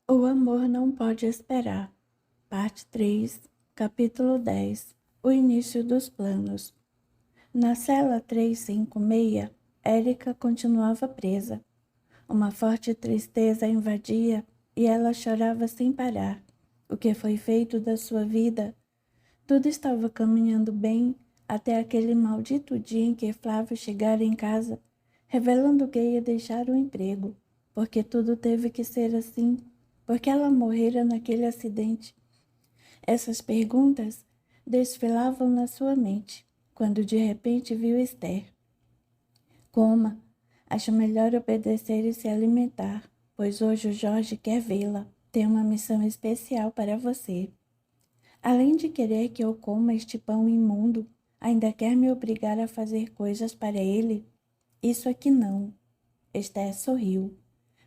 O amor não pode esperar. Parte 3, capítulo 10. O início dos planos. Na cela 356, Érica continuava presa. Uma forte tristeza a invadia e ela chorava sem parar. O que foi feito da sua vida? Tudo estava caminhando bem até aquele maldito dia em que Flávio chegara em casa, revelando que ia deixar o emprego, porque tudo teve que ser assim, porque ela morrera naquele acidente. Essas perguntas desfilavam na sua mente, quando de repente viu Esther. Coma, acho melhor obedecer e se alimentar, pois hoje o Jorge quer vê-la. Tem uma missão especial para você. Além de querer que eu coma este pão imundo, ainda quer me obrigar a fazer coisas para ele? Isso aqui não. Esther sorriu.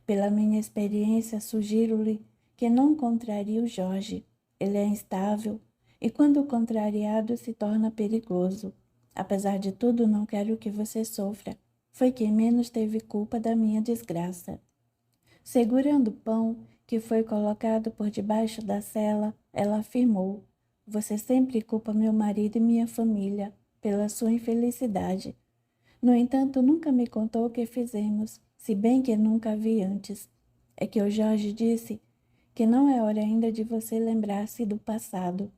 Pela minha experiência, sugiro-lhe que não contrarie o Jorge. Ele é instável e, quando contrariado, se torna perigoso. Apesar de tudo, não quero que você sofra. Foi quem menos teve culpa da minha desgraça. Segurando o pão que foi colocado por debaixo da cela, ela afirmou: Você sempre culpa meu marido e minha família pela sua infelicidade. No entanto, nunca me contou o que fizemos, se bem que nunca a vi antes. É que o Jorge disse que não é hora ainda de você lembrar-se do passado.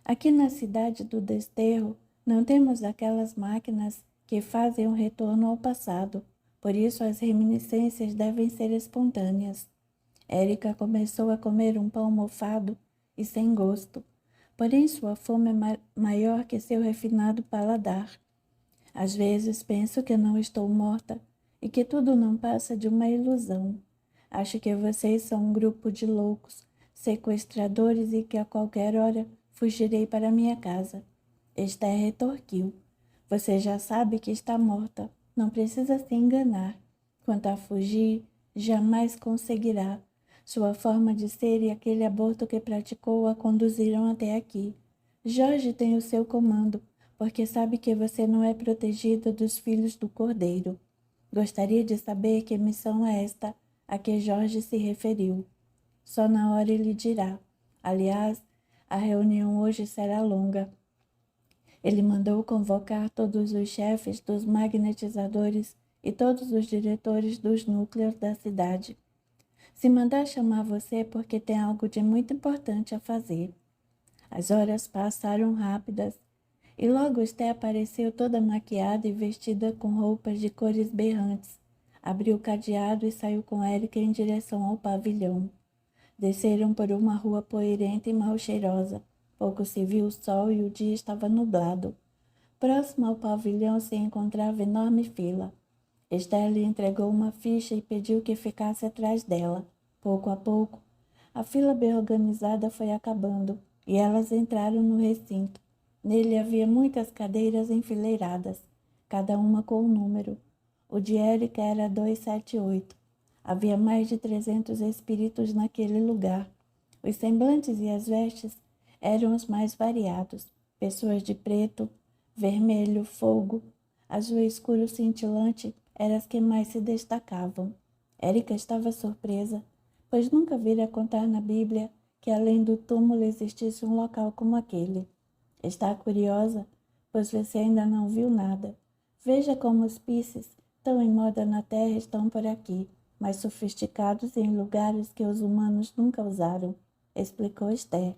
Aqui na cidade do Desterro, não temos aquelas máquinas que fazem o retorno ao passado, por isso as reminiscências devem ser espontâneas. Érica começou a comer um pão mofado e sem gosto, porém sua fome é maior que seu refinado paladar. Às vezes penso que não estou morta e que tudo não passa de uma ilusão. Acho que vocês são um grupo de loucos, sequestradores e que a qualquer hora fugirei para minha casa. Esther retorquiu. Você já sabe que está morta. Não precisa se enganar. Quanto a fugir, jamais conseguirá. Sua forma de ser e aquele aborto que praticou a conduziram até aqui. Jorge tem o seu comando, porque sabe que você não é protegida dos filhos do Cordeiro. Gostaria de saber que missão é esta a que Jorge se referiu. Só na hora ele dirá. Aliás, a reunião hoje será longa. Ele mandou convocar todos os chefes dos magnetizadores e todos os diretores dos núcleos da cidade. Se mandar chamar você é porque tem algo de muito importante a fazer. As horas passaram rápidas e logo Esté apareceu toda maquiada e vestida com roupas de cores berrantes. Abriu o cadeado e saiu com Érica em direção ao pavilhão. Desceram por uma rua poeirenta e mal cheirosa. Pouco se viu o sol e o dia estava nublado. Próximo ao pavilhão se encontrava enorme fila. Esther lhe entregou uma ficha e pediu que ficasse atrás dela. Pouco a pouco, a fila bem organizada foi acabando e elas entraram no recinto. Nele havia muitas cadeiras enfileiradas, cada uma com um número. O de Érica era 278. Havia mais de 300 espíritos naquele lugar. Os semblantes e as vestes eram os mais variados. Pessoas de preto, vermelho, fogo, azul escuro cintilante eram as que mais se destacavam. Érica estava surpresa, pois nunca vira contar na Bíblia que além do túmulo existisse um local como aquele. Está curiosa, pois você ainda não viu nada. Veja como os Pisces, tão em moda na Terra, estão por aqui, mais sofisticados em lugares que os humanos nunca usaram, explicou Esther.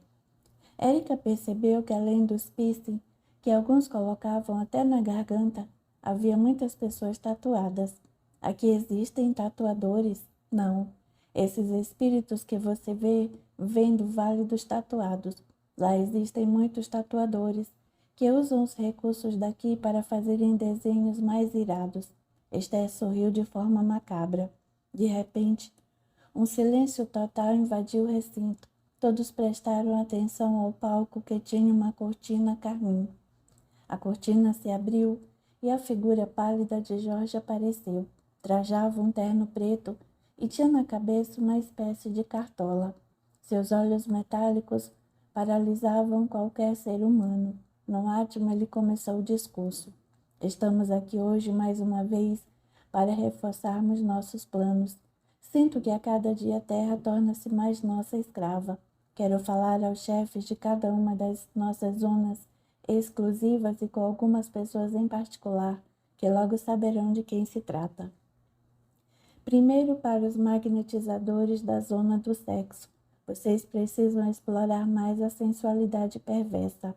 Érica percebeu que além dos piercing, que alguns colocavam até na garganta, havia muitas pessoas tatuadas. Aqui existem tatuadores? Não. Esses espíritos que você vê, vêm do Vale dos Tatuados. Lá existem muitos tatuadores, que usam os recursos daqui para fazerem desenhos mais irados. Esther sorriu de forma macabra. De repente, um silêncio total invadiu o recinto. Todos prestaram atenção ao palco que tinha uma cortina carmim. A cortina se abriu e a figura pálida de Jorge apareceu. Trajava um terno preto e tinha na cabeça uma espécie de cartola. Seus olhos metálicos paralisavam qualquer ser humano. No átimo ele começou o discurso. Estamos aqui hoje mais uma vez para reforçarmos nossos planos. Sinto que a cada dia a terra torna-se mais nossa escrava. Quero falar aos chefes de cada uma das nossas zonas exclusivas e com algumas pessoas em particular, que logo saberão de quem se trata. Primeiro, para os magnetizadores da zona do sexo. Vocês precisam explorar mais a sensualidade perversa.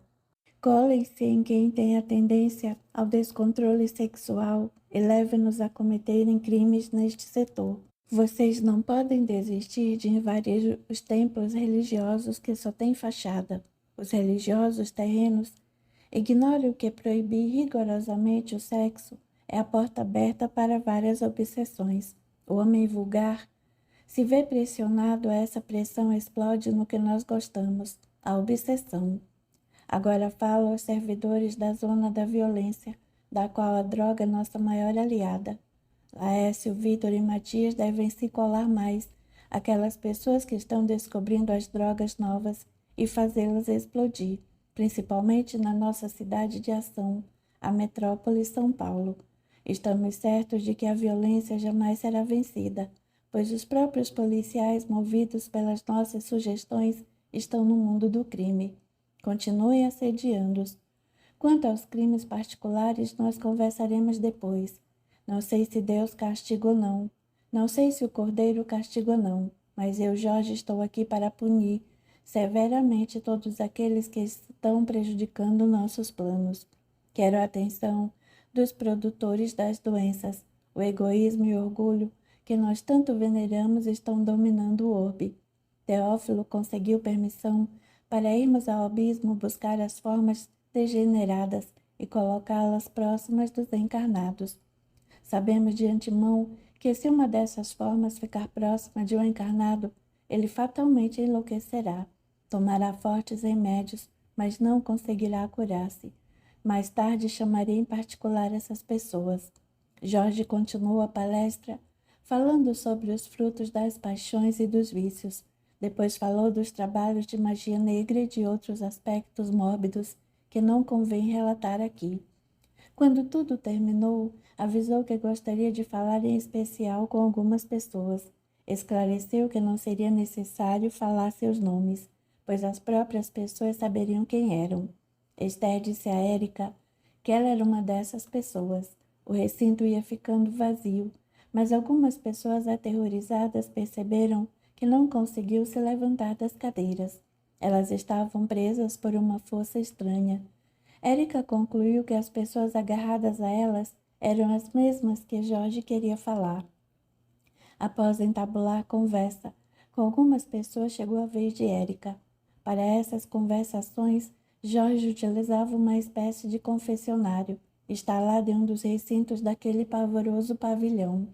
Colhem-se em quem tem a tendência ao descontrole sexual e levem-nos a cometerem crimes neste setor. Vocês não podem desistir de invadir os templos religiosos que só têm fachada. Os religiosos terrenos ignorem que proibir rigorosamente o sexo é a porta aberta para várias obsessões. O homem vulgar se vê pressionado, essa pressão explode no que nós gostamos, a obsessão. Agora falo aos servidores da zona da violência, da qual a droga é nossa maior aliada. Laércio, Vitor e Matias devem se colar mais aquelas pessoas que estão descobrindo as drogas novas e fazê-las explodir, principalmente na nossa cidade de ação, a metrópole São Paulo. Estamos certos de que a violência jamais será vencida, pois os próprios policiais, movidos pelas nossas sugestões, estão no mundo do crime. Continuem assediando-os. Quanto aos crimes particulares, nós conversaremos depois. Não sei se Deus castiga ou não. Não sei se o Cordeiro castiga ou não. Mas eu, Jorge, estou aqui para punir severamente todos aqueles que estão prejudicando nossos planos. Quero a atenção dos produtores das doenças. O egoísmo e o orgulho que nós tanto veneramos estão dominando o orbe. Teófilo conseguiu permissão para irmos ao abismo buscar as formas degeneradas e colocá-las próximas dos encarnados. Sabemos de antemão que se uma dessas formas ficar próxima de um encarnado, ele fatalmente enlouquecerá, tomará fortes remédios, mas não conseguirá curar-se. Mais tarde chamarei em particular essas pessoas. Jorge continuou a palestra, falando sobre os frutos das paixões e dos vícios. Depois falou dos trabalhos de magia negra e de outros aspectos mórbidos que não convém relatar aqui. Quando tudo terminou, avisou que gostaria de falar em especial com algumas pessoas. Esclareceu que não seria necessário falar seus nomes, pois as próprias pessoas saberiam quem eram. Esther disse a Érica que ela era uma dessas pessoas. O recinto ia ficando vazio, mas algumas pessoas aterrorizadas perceberam que não conseguiu se levantar das cadeiras. Elas estavam presas por uma força estranha. Érica concluiu que as pessoas agarradas a elas eram as mesmas que Jorge queria falar. Após entabular conversa com algumas pessoas, chegou a vez de Érica. Para essas conversações, Jorge utilizava uma espécie de confessionário, instalado em um dos recintos daquele pavoroso pavilhão.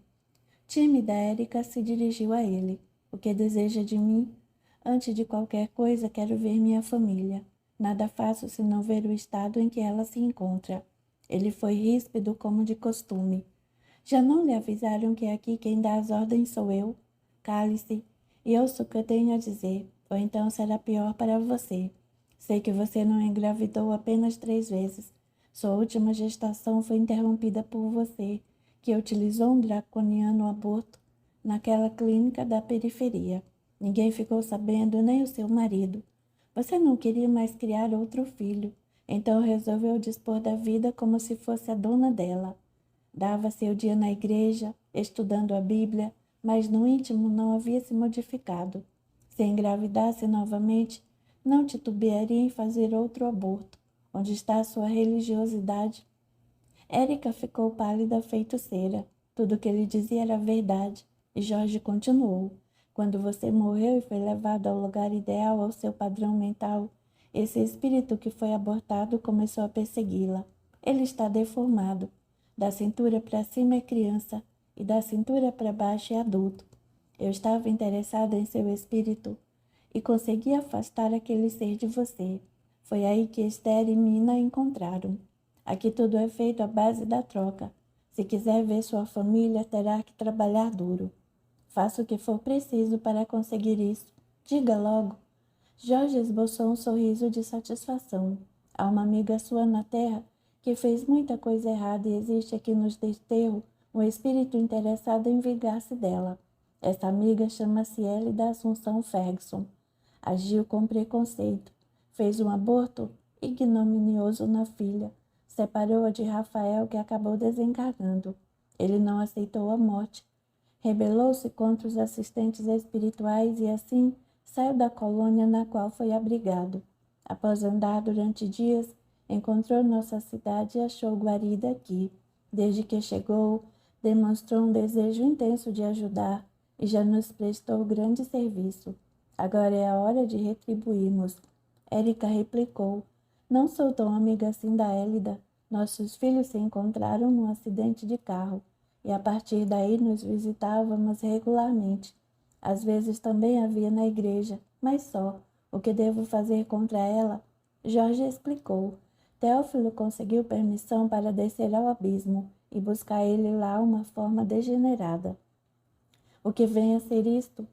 Tímida, Érica se dirigiu a ele. O que deseja de mim? Antes de qualquer coisa, quero ver minha família. Nada faço senão ver o estado em que ela se encontra. Ele foi ríspido como de costume. Já não lhe avisaram que aqui quem dá as ordens sou eu? Cale-se e ouça o que eu tenho a dizer, ou então será pior para você. Sei que você não engravidou apenas 3 vezes. Sua última gestação foi interrompida por você, que utilizou um draconiano aborto naquela clínica da periferia. Ninguém ficou sabendo, nem o seu marido. Você não queria mais criar outro filho, então resolveu dispor da vida como se fosse a dona dela. Dava seu dia na igreja, estudando a Bíblia, mas no íntimo não havia se modificado. Se engravidasse novamente, não titubearia em fazer outro aborto. Onde está a sua religiosidade? Érica ficou pálida feito cera. Tudo o que ele dizia era verdade. E Jorge continuou. Quando você morreu e foi levado ao lugar ideal, ao seu padrão mental, esse espírito que foi abortado começou a persegui-la. Ele está deformado. Da cintura para cima é criança e da cintura para baixo é adulto. Eu estava interessada em seu espírito e consegui afastar aquele ser de você. Foi aí que Esther e Mina encontraram. Aqui tudo é feito à base da troca. Se quiser ver sua família, terá que trabalhar duro. Faça o que for preciso para conseguir isso. Diga logo. Jorge esboçou um sorriso de satisfação. Há uma amiga sua na terra que fez muita coisa errada e existe aqui nos desterros um espírito interessado em vingar-se dela. Essa amiga chama-se Elida Assunção Ferguson. Agiu com preconceito. Fez um aborto ignominioso na filha. Separou-a de Rafael, que acabou desencarnando. Ele não aceitou a morte. Rebelou-se contra os assistentes espirituais e assim saiu da colônia na qual foi abrigado. Após andar durante dias, encontrou nossa cidade e achou guarida aqui. Desde que chegou, demonstrou um desejo intenso de ajudar e já nos prestou grande serviço. Agora é a hora de retribuirmos. Érica replicou. Não sou tão amiga assim da Élida. Nossos filhos se encontraram num acidente de carro e a partir daí nos visitávamos regularmente. Às vezes também havia na igreja, mas só. O que devo fazer contra ela? Jorge explicou. Teófilo conseguiu permissão para descer ao abismo e buscar ele lá uma forma degenerada. O que vem a ser isto?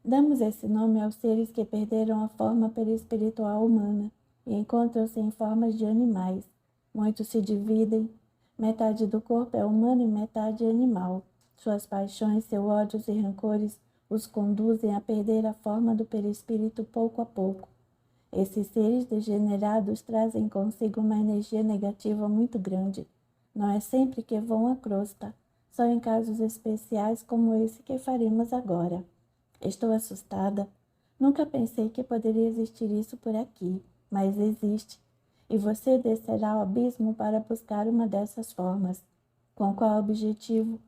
Damos esse nome aos seres que perderam a forma perispiritual humana e encontram-se em formas de animais. Muitos se dividem. Metade do corpo é humano e metade animal. Suas paixões, seus ódios e rancores os conduzem a perder a forma do perispírito pouco a pouco. Esses seres degenerados trazem consigo uma energia negativa muito grande. Não é sempre que vão à crosta, só em casos especiais como esse que faremos agora. Estou assustada. Nunca pensei que poderia existir isso por aqui, mas existe. E você descerá ao abismo para buscar uma dessas formas. Com qual objetivo?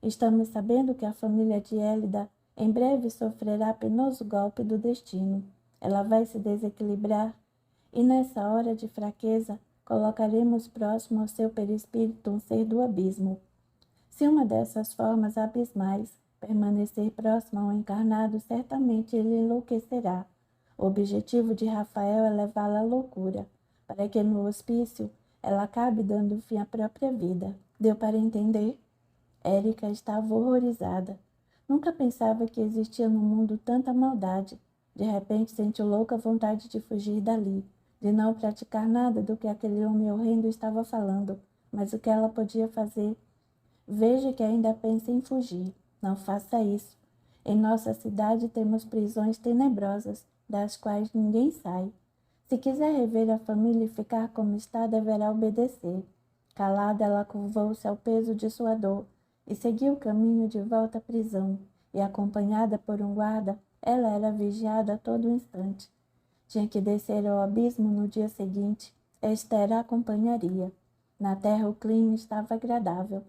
Estamos sabendo que a família de Élida em breve sofrerá penoso golpe do destino. Ela vai se desequilibrar e nessa hora de fraqueza colocaremos próximo ao seu perispírito um ser do abismo. Se uma dessas formas abismais permanecer próxima ao encarnado, certamente ele enlouquecerá. O objetivo de Rafael é levá-la à loucura, para que no hospício ela acabe dando fim à própria vida. Deu para entender? Érica estava horrorizada. Nunca pensava que existia no mundo tanta maldade. De repente sentiu louca vontade de fugir dali, de não praticar nada do que aquele homem horrendo estava falando. Mas o que ela podia fazer? Veja que ainda pensa em fugir. Não faça isso. Em nossa cidade temos prisões tenebrosas, das quais ninguém sai. Se quiser rever a família e ficar como está, deverá obedecer. Calada, ela curvou-se ao peso de sua dor e seguiu o caminho de volta à prisão, e acompanhada por um guarda, ela era vigiada a todo instante. Tinha que descer ao abismo no dia seguinte. Esther a acompanharia. Na terra o clima estava agradável.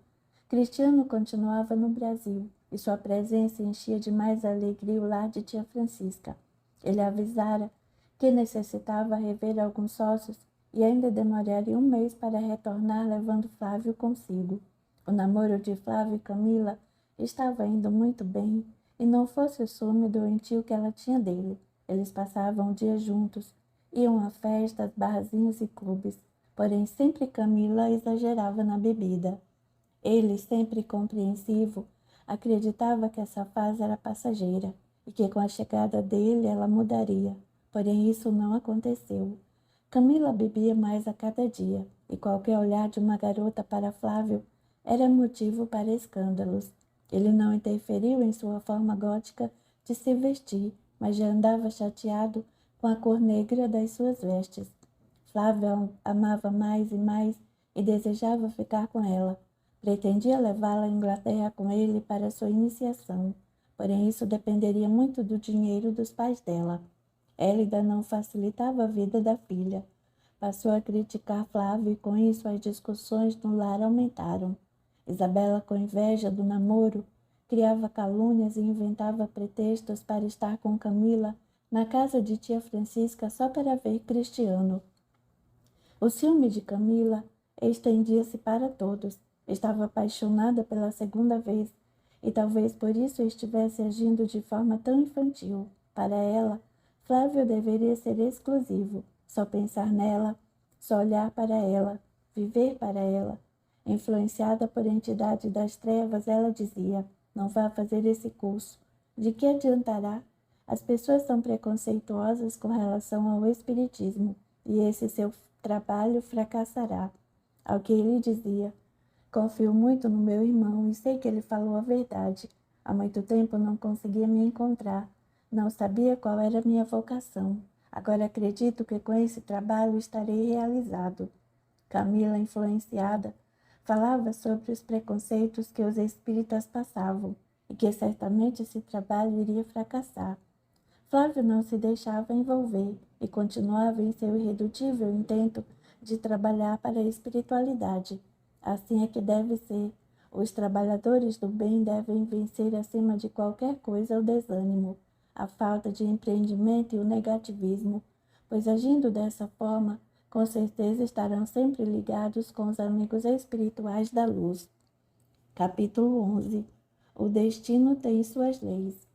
Cristiano continuava no Brasil, e sua presença enchia de mais alegria o lar de tia Francisca. Ele avisara que necessitava rever alguns sócios e ainda demoraria um mês para retornar levando Flávio consigo. O namoro de Flávio e Camila estava indo muito bem, e não fosse o ciúme doentio que ela tinha dele. Eles passavam o dia juntos, iam a festas, barzinhos e clubes, porém sempre Camila exagerava na bebida. Ele, sempre compreensivo, acreditava que essa fase era passageira e que com a chegada dele ela mudaria, porém isso não aconteceu. Camila bebia mais a cada dia e qualquer olhar de uma garota para Flávio era motivo para escândalos. Ele não interferiu em sua forma gótica de se vestir, mas já andava chateado com a cor negra das suas vestes. Flávio amava mais e mais e desejava ficar com ela. Pretendia levá-la à Inglaterra com ele para sua iniciação, porém isso dependeria muito do dinheiro dos pais dela. Élida não facilitava a vida da filha. Passou a criticar Flávio e com isso as discussões no lar aumentaram. Isabela, com inveja do namoro, criava calúnias e inventava pretextos para estar com Camila na casa de tia Francisca só para ver Cristiano. O ciúme de Camila estendia-se para todos. Estava apaixonada pela segunda vez e talvez por isso estivesse agindo de forma tão infantil. Para ela, Flávio deveria ser exclusivo, só pensar nela, só olhar para ela, viver para ela. Influenciada por entidade das trevas, ela dizia: não vá fazer esse curso. De que adiantará? As pessoas são preconceituosas com relação ao espiritismo e esse seu trabalho fracassará. Ao que ele dizia: confio muito no meu irmão e sei que ele falou a verdade. Há muito tempo não conseguia me encontrar. Não sabia qual era a minha vocação. Agora acredito que com esse trabalho estarei realizado. Camila, influenciada, falava sobre os preconceitos que os espíritas passavam e que certamente esse trabalho iria fracassar. Flávio não se deixava envolver e continuava em seu irredutível intento de trabalhar para a espiritualidade. Assim é que deve ser. Os trabalhadores do bem devem vencer acima de qualquer coisa o desânimo, a falta de empreendimento e o negativismo, pois agindo dessa forma, com certeza estarão sempre ligados com os amigos espirituais da luz. Capítulo 11. O destino tem suas leis.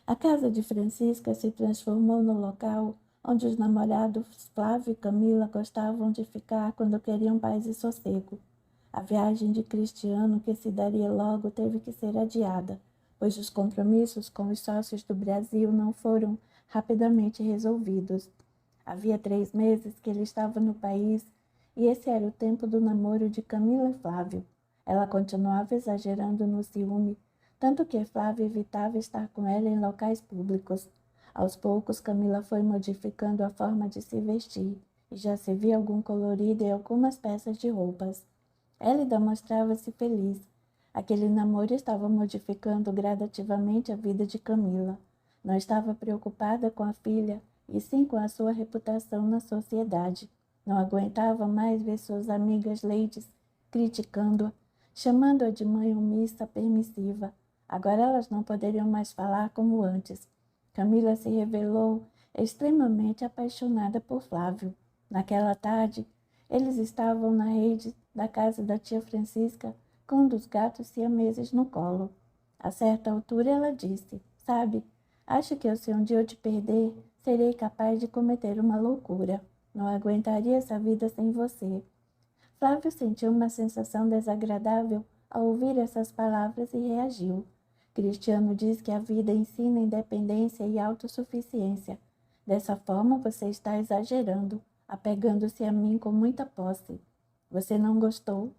A casa de Francisca se transformou no local onde os namorados Flávio e Camila gostavam de ficar quando queriam paz e sossego. A viagem de Cristiano, que se daria logo, teve que ser adiada, pois os compromissos com os sócios do Brasil não foram rapidamente resolvidos. Havia 3 meses que ele estava no país e esse era o tempo do namoro de Camila e Flávio. Ela continuava exagerando no ciúme, tanto que Flávio evitava estar com ela em locais públicos. Aos poucos, Camila foi modificando a forma de se vestir e já se via algum colorido em algumas peças de roupas. Elida mostrava-se feliz. Aquele namoro estava modificando gradativamente a vida de Camila. Não estava preocupada com a filha, e sim com a sua reputação na sociedade. Não aguentava mais ver suas amigas ladies criticando-a, chamando-a de mãe omissa, permissiva. Agora elas não poderiam mais falar como antes. Camila se revelou extremamente apaixonada por Flávio. Naquela tarde, eles estavam na rede da casa da tia Francisca com um dos gatos siameses no colo. A certa altura ela disse, sabe, acho que se um dia eu te perder, serei capaz de cometer uma loucura. Não aguentaria essa vida sem você. Flávio sentiu uma sensação desagradável ao ouvir essas palavras e reagiu. Cristiano diz que a vida ensina independência e autossuficiência. Dessa forma você está exagerando, apegando-se a mim com muita posse. Você não gostou?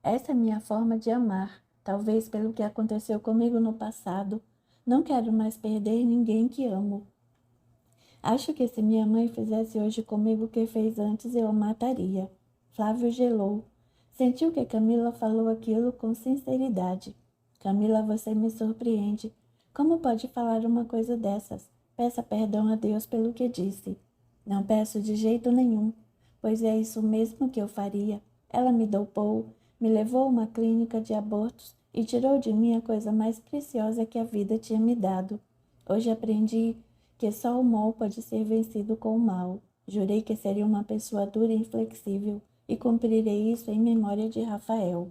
Essa é minha forma de amar, talvez pelo que aconteceu comigo no passado. Não quero mais perder ninguém que amo. Acho que se minha mãe fizesse hoje comigo o que fez antes, eu a mataria. Flávio gelou. Sentiu que Camila falou aquilo com sinceridade. Camila, você me surpreende. Como pode falar uma coisa dessas? Peça perdão a Deus pelo que disse. Não peço de jeito nenhum, pois é isso mesmo que eu faria. Ela me dopou, me levou a uma clínica de abortos e tirou de mim a coisa mais preciosa que a vida tinha me dado. Hoje aprendi que só o mal pode ser vencido com o mal. Jurei que seria uma pessoa dura e inflexível e cumprirei isso em memória de Rafael.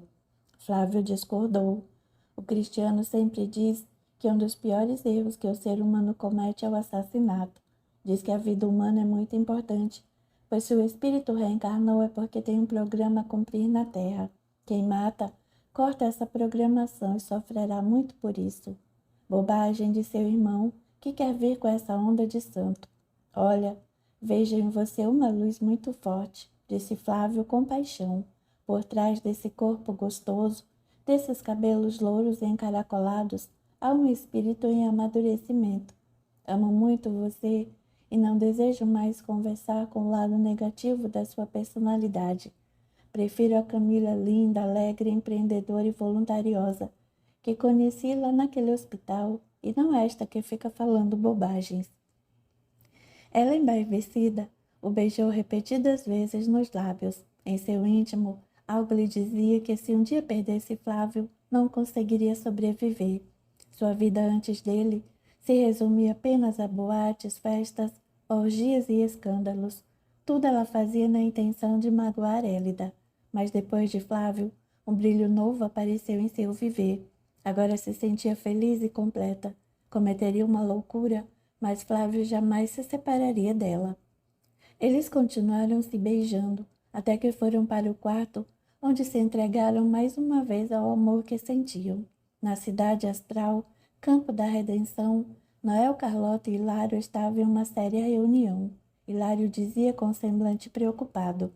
Flávio discordou. O Cristiano sempre diz que um dos piores erros que o ser humano comete é o assassinato. Diz que a vida humana é muito importante, pois se o espírito reencarnou é porque tem um programa a cumprir na Terra. Quem mata, corta essa programação e sofrerá muito por isso. Bobagem de seu irmão, que quer vir com essa onda de santo. Olha, vejo em você uma luz muito forte, disse Flávio com paixão. Por trás desse corpo gostoso, desses cabelos louros e encaracolados, há um espírito em amadurecimento. Amo muito você e não desejo mais conversar com o lado negativo da sua personalidade. Prefiro a Camila linda, alegre, empreendedora e voluntariosa, que conheci lá naquele hospital, e não esta que fica falando bobagens. Ela, embevecida, o beijou repetidas vezes nos lábios. Em seu íntimo, algo lhe dizia que se um dia perdesse Flávio, não conseguiria sobreviver. Sua vida antes dele se resumia apenas a boates, festas, orgias e escândalos. Tudo ela fazia na intenção de magoar Élida. Mas depois de Flávio, um brilho novo apareceu em seu viver. Agora se sentia feliz e completa. Cometeria uma loucura, mas Flávio jamais se separaria dela. Eles continuaram se beijando, até que foram para o quarto, onde se entregaram mais uma vez ao amor que sentiam. Na cidade astral, Campo da Redenção, Noel, Carlota e Hilário estavam em uma séria reunião. Hilário dizia com semblante preocupado.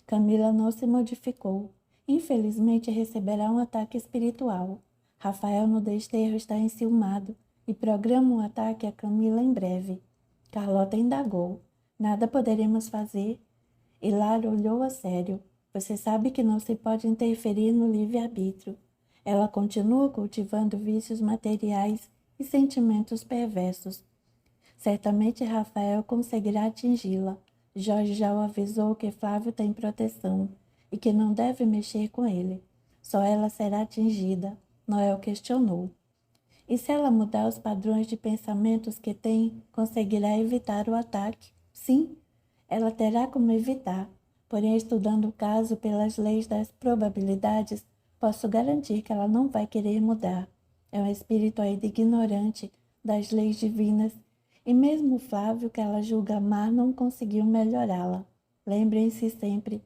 Camila não se modificou. Infelizmente receberá um ataque espiritual. Rafael no desterro está enciumado e programa um ataque a Camila em breve. Carlota indagou. Nada poderemos fazer? Hilário olhou a sério. Você sabe que não se pode interferir no livre-arbítrio. Ela continua cultivando vícios materiais e sentimentos perversos. Certamente Rafael conseguirá atingi-la. Jorge já o avisou que Flávio tem proteção e que não deve mexer com ele. Só ela será atingida. Noel questionou. E se ela mudar os padrões de pensamentos que tem, conseguirá evitar o ataque? Sim, ela terá como evitar. Porém, estudando o caso pelas leis das probabilidades, posso garantir que ela não vai querer mudar. É um espírito ainda ignorante das leis divinas, e mesmo Flávio, que ela julga amar, não conseguiu melhorá-la. Lembrem-se sempre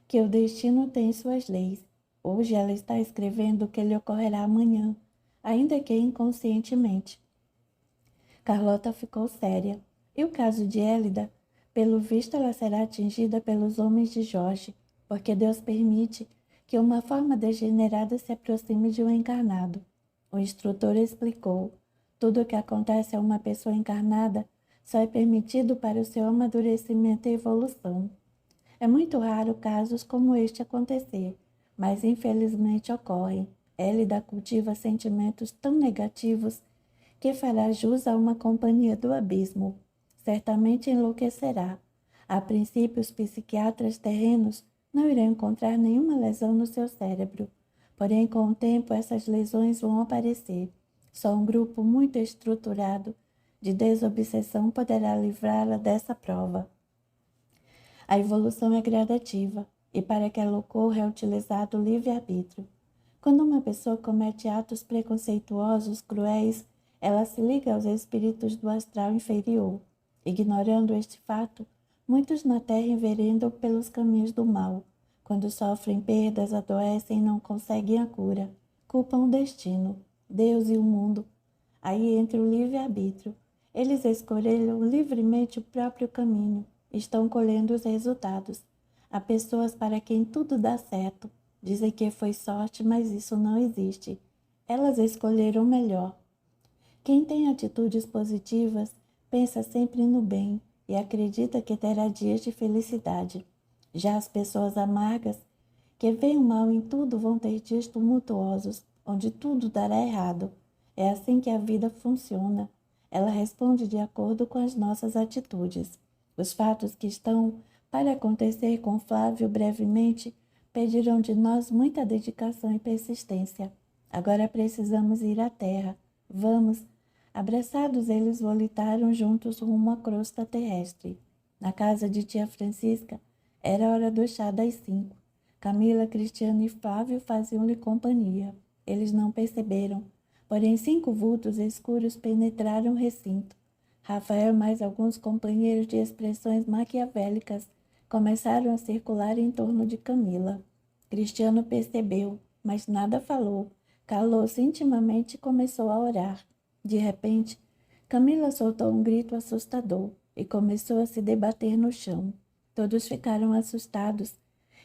que o destino tem suas leis. Hoje ela está escrevendo o que lhe ocorrerá amanhã, ainda que inconscientemente. Carlota ficou séria. E o caso de Élida? Pelo visto, ela será atingida pelos homens de Jorge, porque Deus permite que uma forma degenerada se aproxime de um encarnado. O instrutor explicou. Tudo o que acontece a uma pessoa encarnada só é permitido para o seu amadurecimento e evolução. É muito raro casos como este acontecer, mas infelizmente ocorrem. Élida cultiva sentimentos tão negativos que fará jus a uma companhia do abismo. Certamente enlouquecerá. A princípio, os psiquiatras terrenos não irão encontrar nenhuma lesão no seu cérebro. Porém, com o tempo, essas lesões vão aparecer. Só um grupo muito estruturado de desobsessão poderá livrá-la dessa prova. A evolução é gradativa e para que ela ocorra é utilizado o livre-arbítrio. Quando uma pessoa comete atos preconceituosos, cruéis, ela se liga aos espíritos do astral inferior. Ignorando este fato, muitos na Terra enveredam pelos caminhos do mal. Quando sofrem perdas, adoecem e não conseguem a cura. Culpam o destino, Deus e o mundo. Aí entra o livre-arbítrio. Eles escolheram livremente o próprio caminho. Estão colhendo os resultados. Há pessoas para quem tudo dá certo. Dizem que foi sorte, mas isso não existe. Elas escolheram o melhor. Quem tem atitudes positivas pensa sempre no bem e acredita que terá dias de felicidade. Já as pessoas amargas, que veem o mal em tudo, vão ter dias tumultuosos, onde tudo dará errado. É assim que a vida funciona. Ela responde de acordo com as nossas atitudes. Os fatos que estão para acontecer com Flávio brevemente pedirão de nós muita dedicação e persistência. Agora precisamos ir à terra. Vamos. Abraçados, eles volitaram juntos rumo à crosta terrestre. Na casa de tia Francisca, era hora do chá das 5. Camila, Cristiano e Flávio faziam-lhe companhia. Eles não perceberam, porém 5 vultos escuros penetraram o recinto. Rafael e mais alguns companheiros de expressões maquiavélicas começaram a circular em torno de Camila. Cristiano percebeu, mas nada falou. Calou-se intimamente e começou a orar. De repente, Camila soltou um grito assustador e começou a se debater no chão. Todos ficaram assustados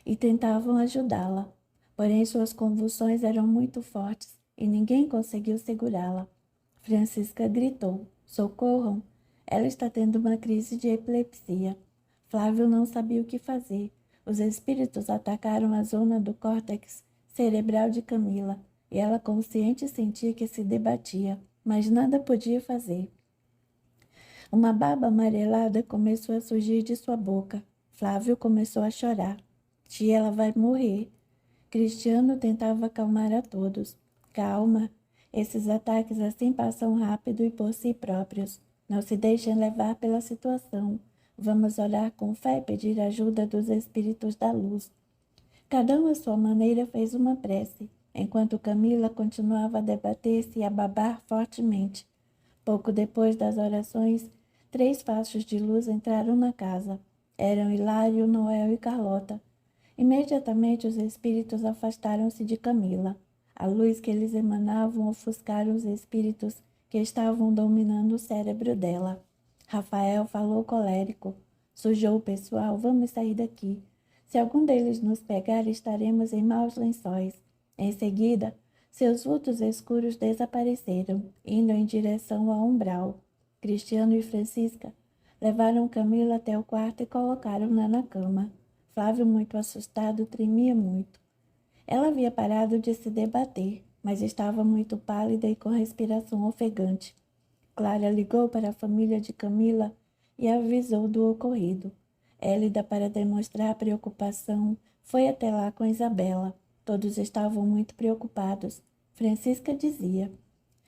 e tentavam ajudá-la. Porém, suas convulsões eram muito fortes e ninguém conseguiu segurá-la. Francisca gritou: "Socorram! Ela está tendo uma crise de epilepsia." Flávio não sabia o que fazer. Os espíritos atacaram a zona do córtex cerebral de Camila e ela, consciente, sentia que se debatia, mas nada podia fazer. Uma baba amarelada começou a surgir de sua boca. Flávio começou a chorar. "Tia, ela vai morrer." Cristiano tentava acalmar a todos. "Calma, esses ataques assim passam rápido e por si próprios. Não se deixem levar pela situação. Vamos orar com fé e pedir ajuda dos espíritos da luz." Cada um à sua maneira fez uma prece, enquanto Camila continuava a debater-se e a babar fortemente. Pouco depois das orações, 3 fachos de luz entraram na casa. Eram Hilário, Noel e Carlota. Imediatamente os espíritos afastaram-se de Camila. A luz que eles emanavam ofuscaram os espíritos que estavam dominando o cérebro dela. Rafael falou colérico: "Sujou o pessoal, vamos sair daqui. Se algum deles nos pegar, estaremos em maus lençóis." Em seguida, Seus vultos escuros desapareceram, indo em direção ao umbral. Cristiano e Francisca levaram Camila até o quarto e colocaram-na na cama. Flávio, muito assustado, tremia muito. Ela havia parado de se debater, mas estava muito pálida e com respiração ofegante. Clara ligou para a família de Camila e avisou do ocorrido. Hélida, para demonstrar preocupação, foi até lá com Isabela. Todos estavam muito preocupados. Francisca dizia: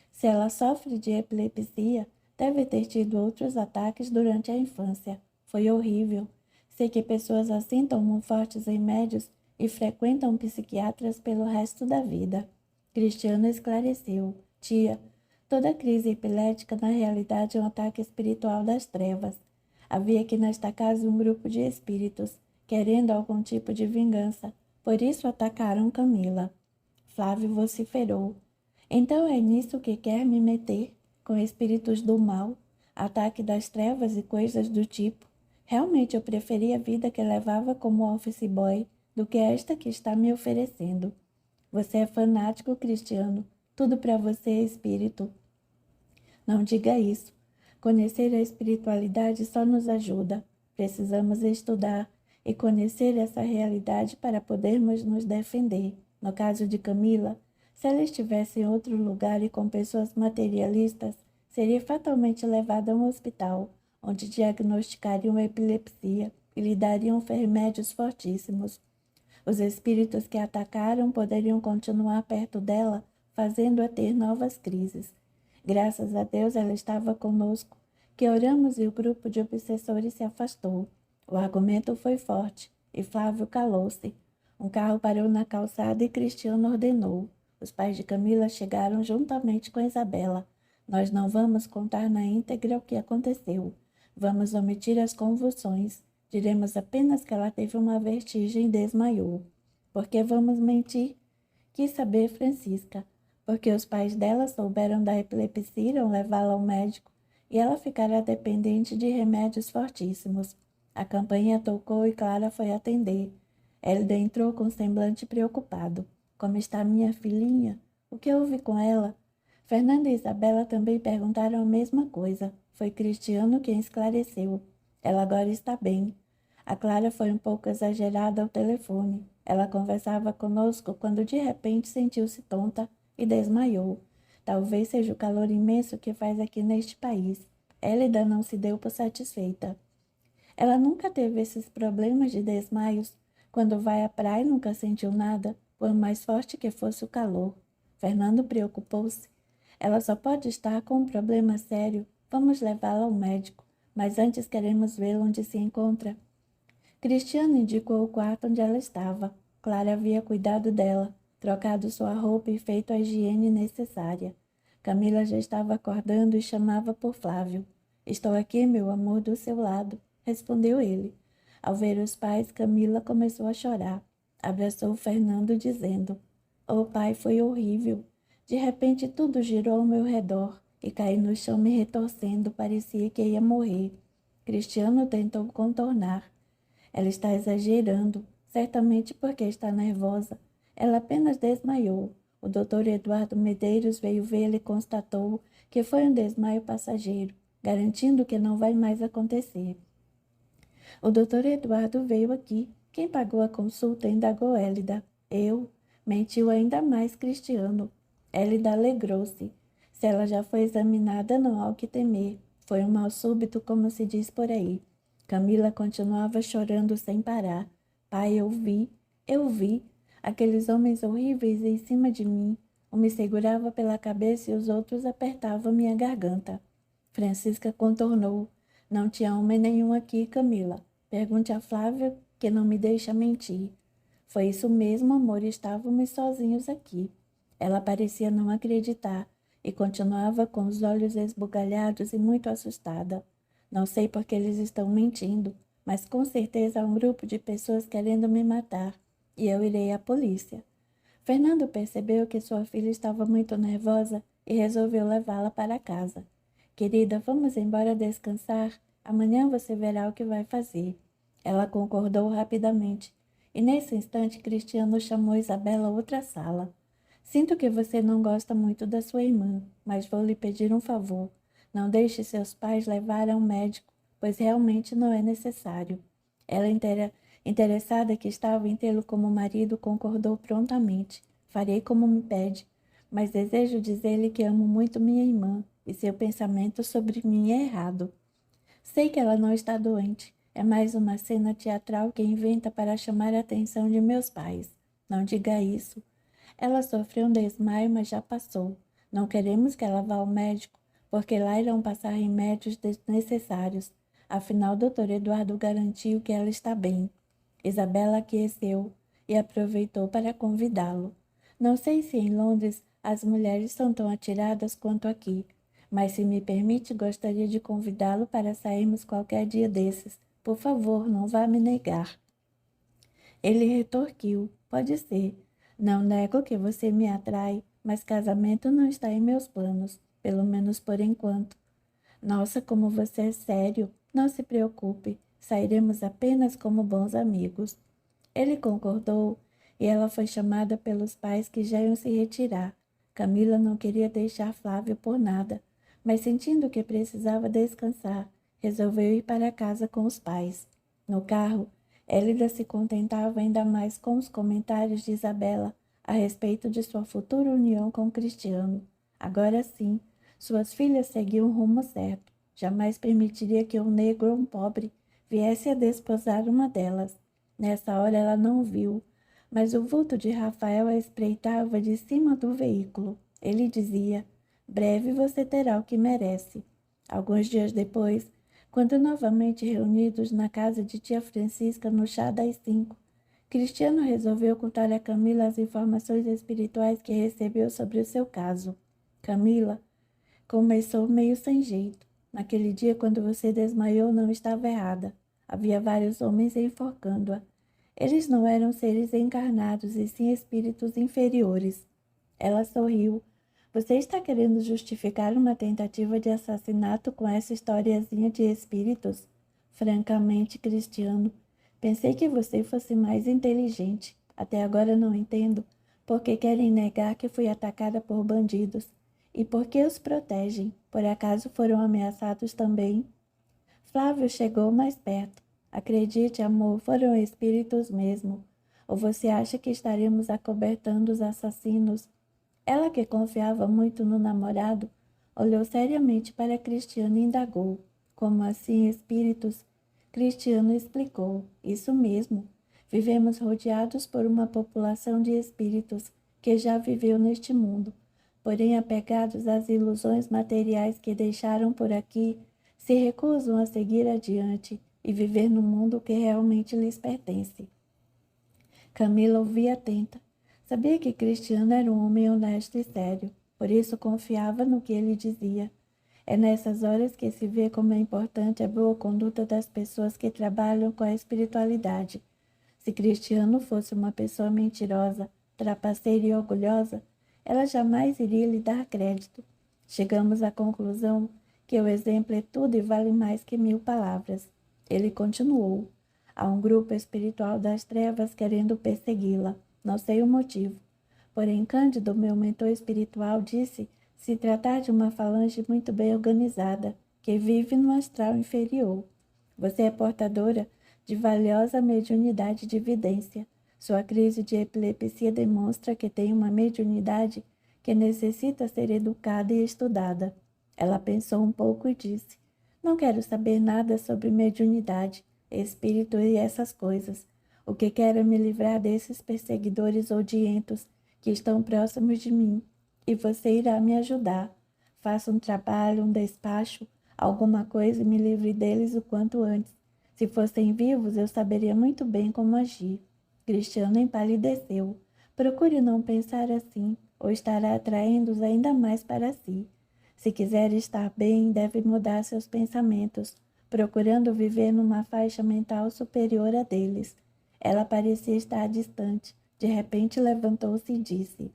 se ela sofre de epilepsia, deve ter tido outros ataques durante a infância. Foi horrível. Sei que pessoas assim tomam fortes remédios e frequentam psiquiatras pelo resto da vida. Cristiano esclareceu: tia, toda crise epilética na realidade é um ataque espiritual das trevas. Havia aqui nesta casa um grupo de espíritos, querendo algum tipo de vingança. Por isso atacaram Camila. Flávio vociferou: então é nisso que quer me meter? Com espíritos do mal, ataque das trevas e coisas do tipo? Realmente eu preferia a vida que levava como office boy do que esta que está me oferecendo. Você é fanático, Cristiano. Tudo para você é espírito. Não diga isso. Conhecer a espiritualidade só nos ajuda. Precisamos estudar e conhecer essa realidade para podermos nos defender. No caso de Camila, se ela estivesse em outro lugar e com pessoas materialistas, seria fatalmente levada a um hospital, onde diagnosticariam epilepsia e lhe dariam remédios fortíssimos. Os espíritos que a atacaram poderiam continuar perto dela, fazendo-a ter novas crises. Graças a Deus ela estava conosco, que oramos e o grupo de obsessores se afastou. O argumento foi forte e Flávio calou-se. Um carro parou na calçada e Cristiano ordenou. Os pais de Camila chegaram juntamente com Isabela. Nós não vamos contar na íntegra o que aconteceu. Vamos omitir as convulsões. Diremos apenas que ela teve uma vertigem e desmaiou. Por que vamos mentir? Quis saber Francisca. Porque os pais dela souberam da epilepsia e irão levá-la ao médico e ela ficará dependente de remédios fortíssimos. A campainha tocou e Clara foi atender. Hélida entrou com semblante preocupado. Como está minha filhinha? O que houve com ela? Fernanda e Isabela também perguntaram a mesma coisa. Foi Cristiano quem esclareceu. Ela agora está bem. A Clara foi um pouco exagerada ao telefone. Ela conversava conosco quando de repente sentiu-se tonta e desmaiou. Talvez seja o calor imenso que faz aqui neste país. Hélida não se deu por satisfeita. Ela nunca teve esses problemas de desmaios. Quando vai à praia nunca sentiu nada, por mais forte que fosse o calor. Fernando preocupou-se. Ela só pode estar com um problema sério. Vamos levá-la ao médico, mas antes queremos ver onde se encontra. Cristiano indicou o quarto onde ela estava. Clara havia cuidado dela, trocado sua roupa e feito a higiene necessária. Camila já estava acordando e chamava por Flávio. Estou aqui, meu amor, do seu lado, respondeu ele. Ao ver os pais, Camila começou a chorar. Abraçou Fernando, dizendo: "Oh, pai, foi horrível. De repente tudo girou ao meu redor e caí no chão me retorcendo, parecia que ia morrer." Cristiano tentou contornar. Ela está exagerando, certamente porque está nervosa. Ela apenas desmaiou. O doutor Eduardo Medeiros veio vê-la e constatou que foi um desmaio passageiro, garantindo que não vai mais acontecer. O doutor Eduardo veio aqui. Quem pagou a consulta? Indagou Hélida. Eu. Mentiu ainda mais Cristiano. Hélida alegrou-se. Se ela já foi examinada, não há o que temer. Foi um mal súbito, como se diz por aí. Camila continuava chorando sem parar. Pai, eu vi. Aqueles homens horríveis em cima de mim. Um me segurava pela cabeça e os outros apertavam minha garganta. Francisca contornou. Não tinha homem nenhum aqui, Camila. Pergunte a Flávia, que não me deixa mentir. Foi isso mesmo, amor, estávamos sozinhos aqui. Ela parecia não acreditar e continuava com os olhos esbugalhados e muito assustada. Não sei por que eles estão mentindo, mas com certeza há um grupo de pessoas querendo me matar e eu irei à polícia. Fernando percebeu que sua filha estava muito nervosa e resolveu levá-la para casa. Querida, vamos embora descansar. Amanhã você verá o que vai fazer. Ela concordou rapidamente. E nesse instante, Cristiano chamou Isabela a outra sala. Sinto que você não gosta muito da sua irmã, mas vou lhe pedir um favor. Não deixe seus pais levar a um médico, pois realmente não é necessário. Ela, interessada que estava em tê-lo como marido, concordou prontamente. Farei como me pede, mas desejo dizer-lhe que amo muito minha irmã e seu pensamento sobre mim é errado. Sei que ela não está doente. É mais uma cena teatral que inventa para chamar a atenção de meus pais. Não diga isso. Ela sofreu um desmaio, mas já passou. Não queremos que ela vá ao médico, porque lá irão passar remédios desnecessários. Afinal, doutor Eduardo garantiu que ela está bem. Isabela aqueceu e aproveitou para convidá-lo. Não sei se em Londres as mulheres são tão atiradas quanto aqui, mas se me permite, gostaria de convidá-lo para sairmos qualquer dia desses. Por favor, não vá me negar. Ele retorquiu: pode ser. Não nego que você me atrai, mas casamento não está em meus planos, pelo menos por enquanto. Nossa, como você é sério. Não se preocupe, sairemos apenas como bons amigos. Ele concordou e ela foi chamada pelos pais que já iam se retirar. Camila não queria deixar Flávio por nada, mas sentindo que precisava descansar, resolveu ir para casa com os pais. No carro, Elida se contentava ainda mais com os comentários de Isabela a respeito de sua futura união com Cristiano. Agora sim, suas filhas seguiam o rumo certo. Jamais permitiria que um negro ou um pobre viesse a desposar uma delas. Nessa hora ela não viu, mas o vulto de Rafael a espreitava de cima do veículo. Ele dizia: breve você terá o que merece. Alguns dias depois, quando novamente reunidos na casa de tia Francisca no chá das 5, Cristiano resolveu contar a Camila as informações espirituais que recebeu sobre o seu caso. Camila começou meio sem jeito. Naquele dia, quando você desmaiou, não estava errada. Havia vários homens enforcando-a. Eles não eram seres encarnados, e sim espíritos inferiores. Ela sorriu. Você está querendo justificar uma tentativa de assassinato com essa historiazinha de espíritos? Francamente, Cristiano, pensei que você fosse mais inteligente. Até agora não entendo por que querem negar que fui atacada por bandidos. E por que os protegem? Por acaso foram ameaçados também? Flávio chegou mais perto. Acredite, amor, foram espíritos mesmo. Ou você acha que estaremos acobertando os assassinos? Ela, que confiava muito no namorado, olhou seriamente para Cristiano e indagou: como assim, espíritos? Cristiano explicou: isso mesmo. Vivemos rodeados por uma população de espíritos que já viveu neste mundo, porém apegados às ilusões materiais que deixaram por aqui, se recusam a seguir adiante e viver no mundo que realmente lhes pertence. Camila ouvia atenta. Sabia que Cristiano era um homem honesto e sério, por isso confiava no que ele dizia. É nessas horas que se vê como é importante a boa conduta das pessoas que trabalham com a espiritualidade. Se Cristiano fosse uma pessoa mentirosa, trapaceira e orgulhosa, ela jamais iria lhe dar crédito. Chegamos à conclusão que o exemplo é tudo e vale mais que 1000 palavras. Ele continuou: há um grupo espiritual das trevas querendo persegui-la. Não sei o motivo. Porém, Cândido, meu mentor espiritual, disse se tratar de uma falange muito bem organizada, que vive no astral inferior. Você é portadora de valiosa mediunidade de vidência. Sua crise de epilepsia demonstra que tem uma mediunidade que necessita ser educada e estudada. Ela pensou um pouco e disse: não quero saber nada sobre mediunidade, espírito e essas coisas. O que quero é me livrar desses perseguidores odientos que estão próximos de mim, e você irá me ajudar. Faça um trabalho, um despacho, alguma coisa e me livre deles o quanto antes. Se fossem vivos, eu saberia muito bem como agir. Cristiano empalideceu. Procure não pensar assim, ou estará atraindo-os ainda mais para si. Se quiser estar bem, deve mudar seus pensamentos, procurando viver numa faixa mental superior a deles. Ela parecia estar distante. De repente levantou-se e disse: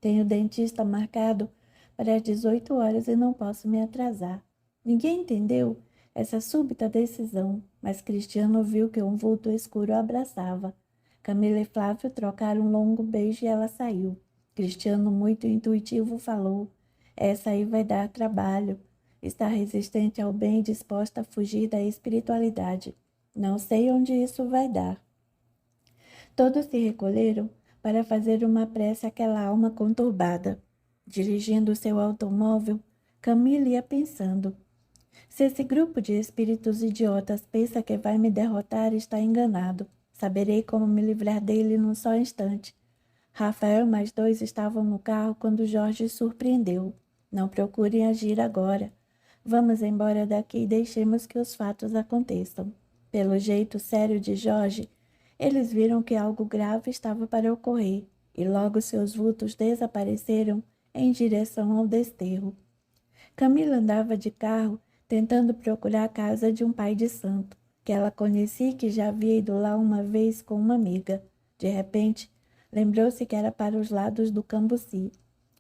tenho dentista marcado para as 18 horas e não posso me atrasar. Ninguém entendeu essa súbita decisão, mas Cristiano viu que um vulto escuro a abraçava. Camila e Flávio trocaram um longo beijo e ela saiu. Cristiano, muito intuitivo, falou: essa aí vai dar trabalho. Está resistente ao bem e disposta a fugir da espiritualidade. Não sei onde isso vai dar. Todos se recolheram para fazer uma prece àquela alma conturbada. Dirigindo seu automóvel, Camila ia pensando: se esse grupo de espíritos idiotas pensa que vai me derrotar, está enganado. Saberei como me livrar dele num só instante. Rafael e mais dois estavam no carro quando Jorge surpreendeu. Não procurem agir agora. Vamos embora daqui e deixemos que os fatos aconteçam. Pelo jeito sério de Jorge, eles viram que algo grave estava para ocorrer e logo seus vultos desapareceram em direção ao desterro. Camila andava de carro tentando procurar a casa de um pai de santo, que ela conhecia e que já havia ido lá uma vez com uma amiga. De repente, lembrou-se que era para os lados do Cambuci.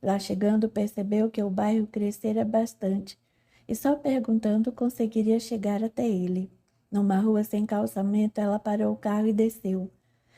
Lá chegando, percebeu que o bairro crescera bastante e só perguntando conseguiria chegar até ele. Numa rua sem calçamento, ela parou o carro e desceu.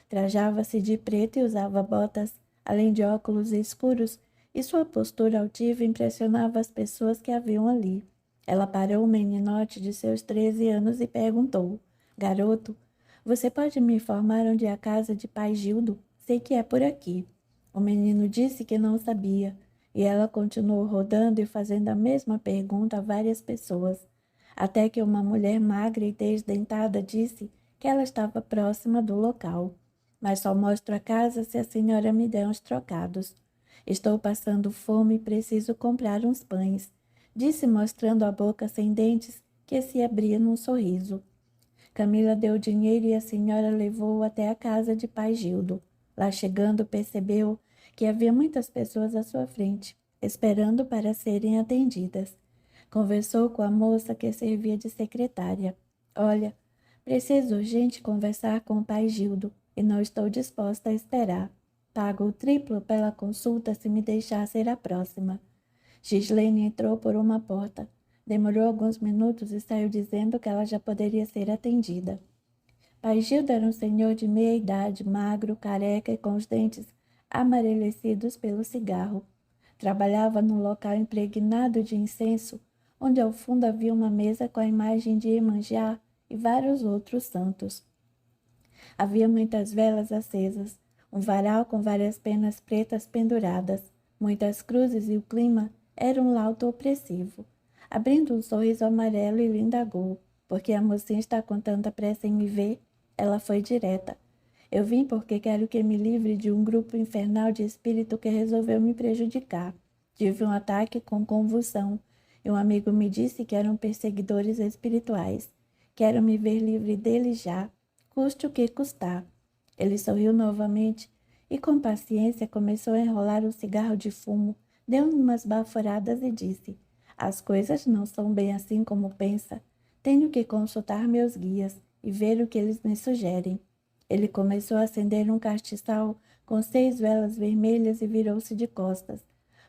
Trajava-se de preto e usava botas, além de óculos escuros, e sua postura altiva impressionava as pessoas que a viam ali. Ela parou o meninote de seus 13 anos e perguntou: garoto, você pode me informar onde é a casa de pai Gildo? Sei que é por aqui. O menino disse que não sabia, e ela continuou rodando e fazendo a mesma pergunta a várias pessoas, até que uma mulher magra e desdentada disse que ela estava próxima do local. Mas só mostro a casa se a senhora me der uns trocados. Estou passando fome e preciso comprar uns pães, disse mostrando a boca sem dentes que se abria num sorriso. Camila deu dinheiro e a senhora levou-o até a casa de pai Gildo. Lá chegando, percebeu que havia muitas pessoas à sua frente, esperando para serem atendidas. Conversou com a moça que servia de secretária. Olha, preciso urgente conversar com o pai Gildo e não estou disposta a esperar. Pago o triplo pela consulta se me deixar ser a próxima. Gislene entrou por uma porta. Demorou alguns minutos e saiu dizendo que ela já poderia ser atendida. Pai Gildo era um senhor de meia idade, magro, careca e com os dentes amarelecidos pelo cigarro. Trabalhava num local impregnado de incenso, onde ao fundo havia uma mesa com a imagem de Iemanjá e vários outros santos. Havia muitas velas acesas, um varal com várias penas pretas penduradas, muitas cruzes e o clima era um lauto opressivo. Abrindo um sorriso amarelo, ele indagou: por que a mocinha está com tanta pressa em me ver? Ela foi direta: eu vim porque quero que me livre de um grupo infernal de espírito que resolveu me prejudicar. Tive um ataque com convulsão e um amigo me disse que eram perseguidores espirituais. Quero me ver livre deles já, custe o que custar. Ele sorriu novamente e, com paciência, começou a enrolar um cigarro de fumo, deu umas baforadas e disse: as coisas não são bem assim como pensa. Tenho que consultar meus guias e ver o que eles me sugerem. Ele começou a acender um castiçal com 6 velas vermelhas e virou-se de costas.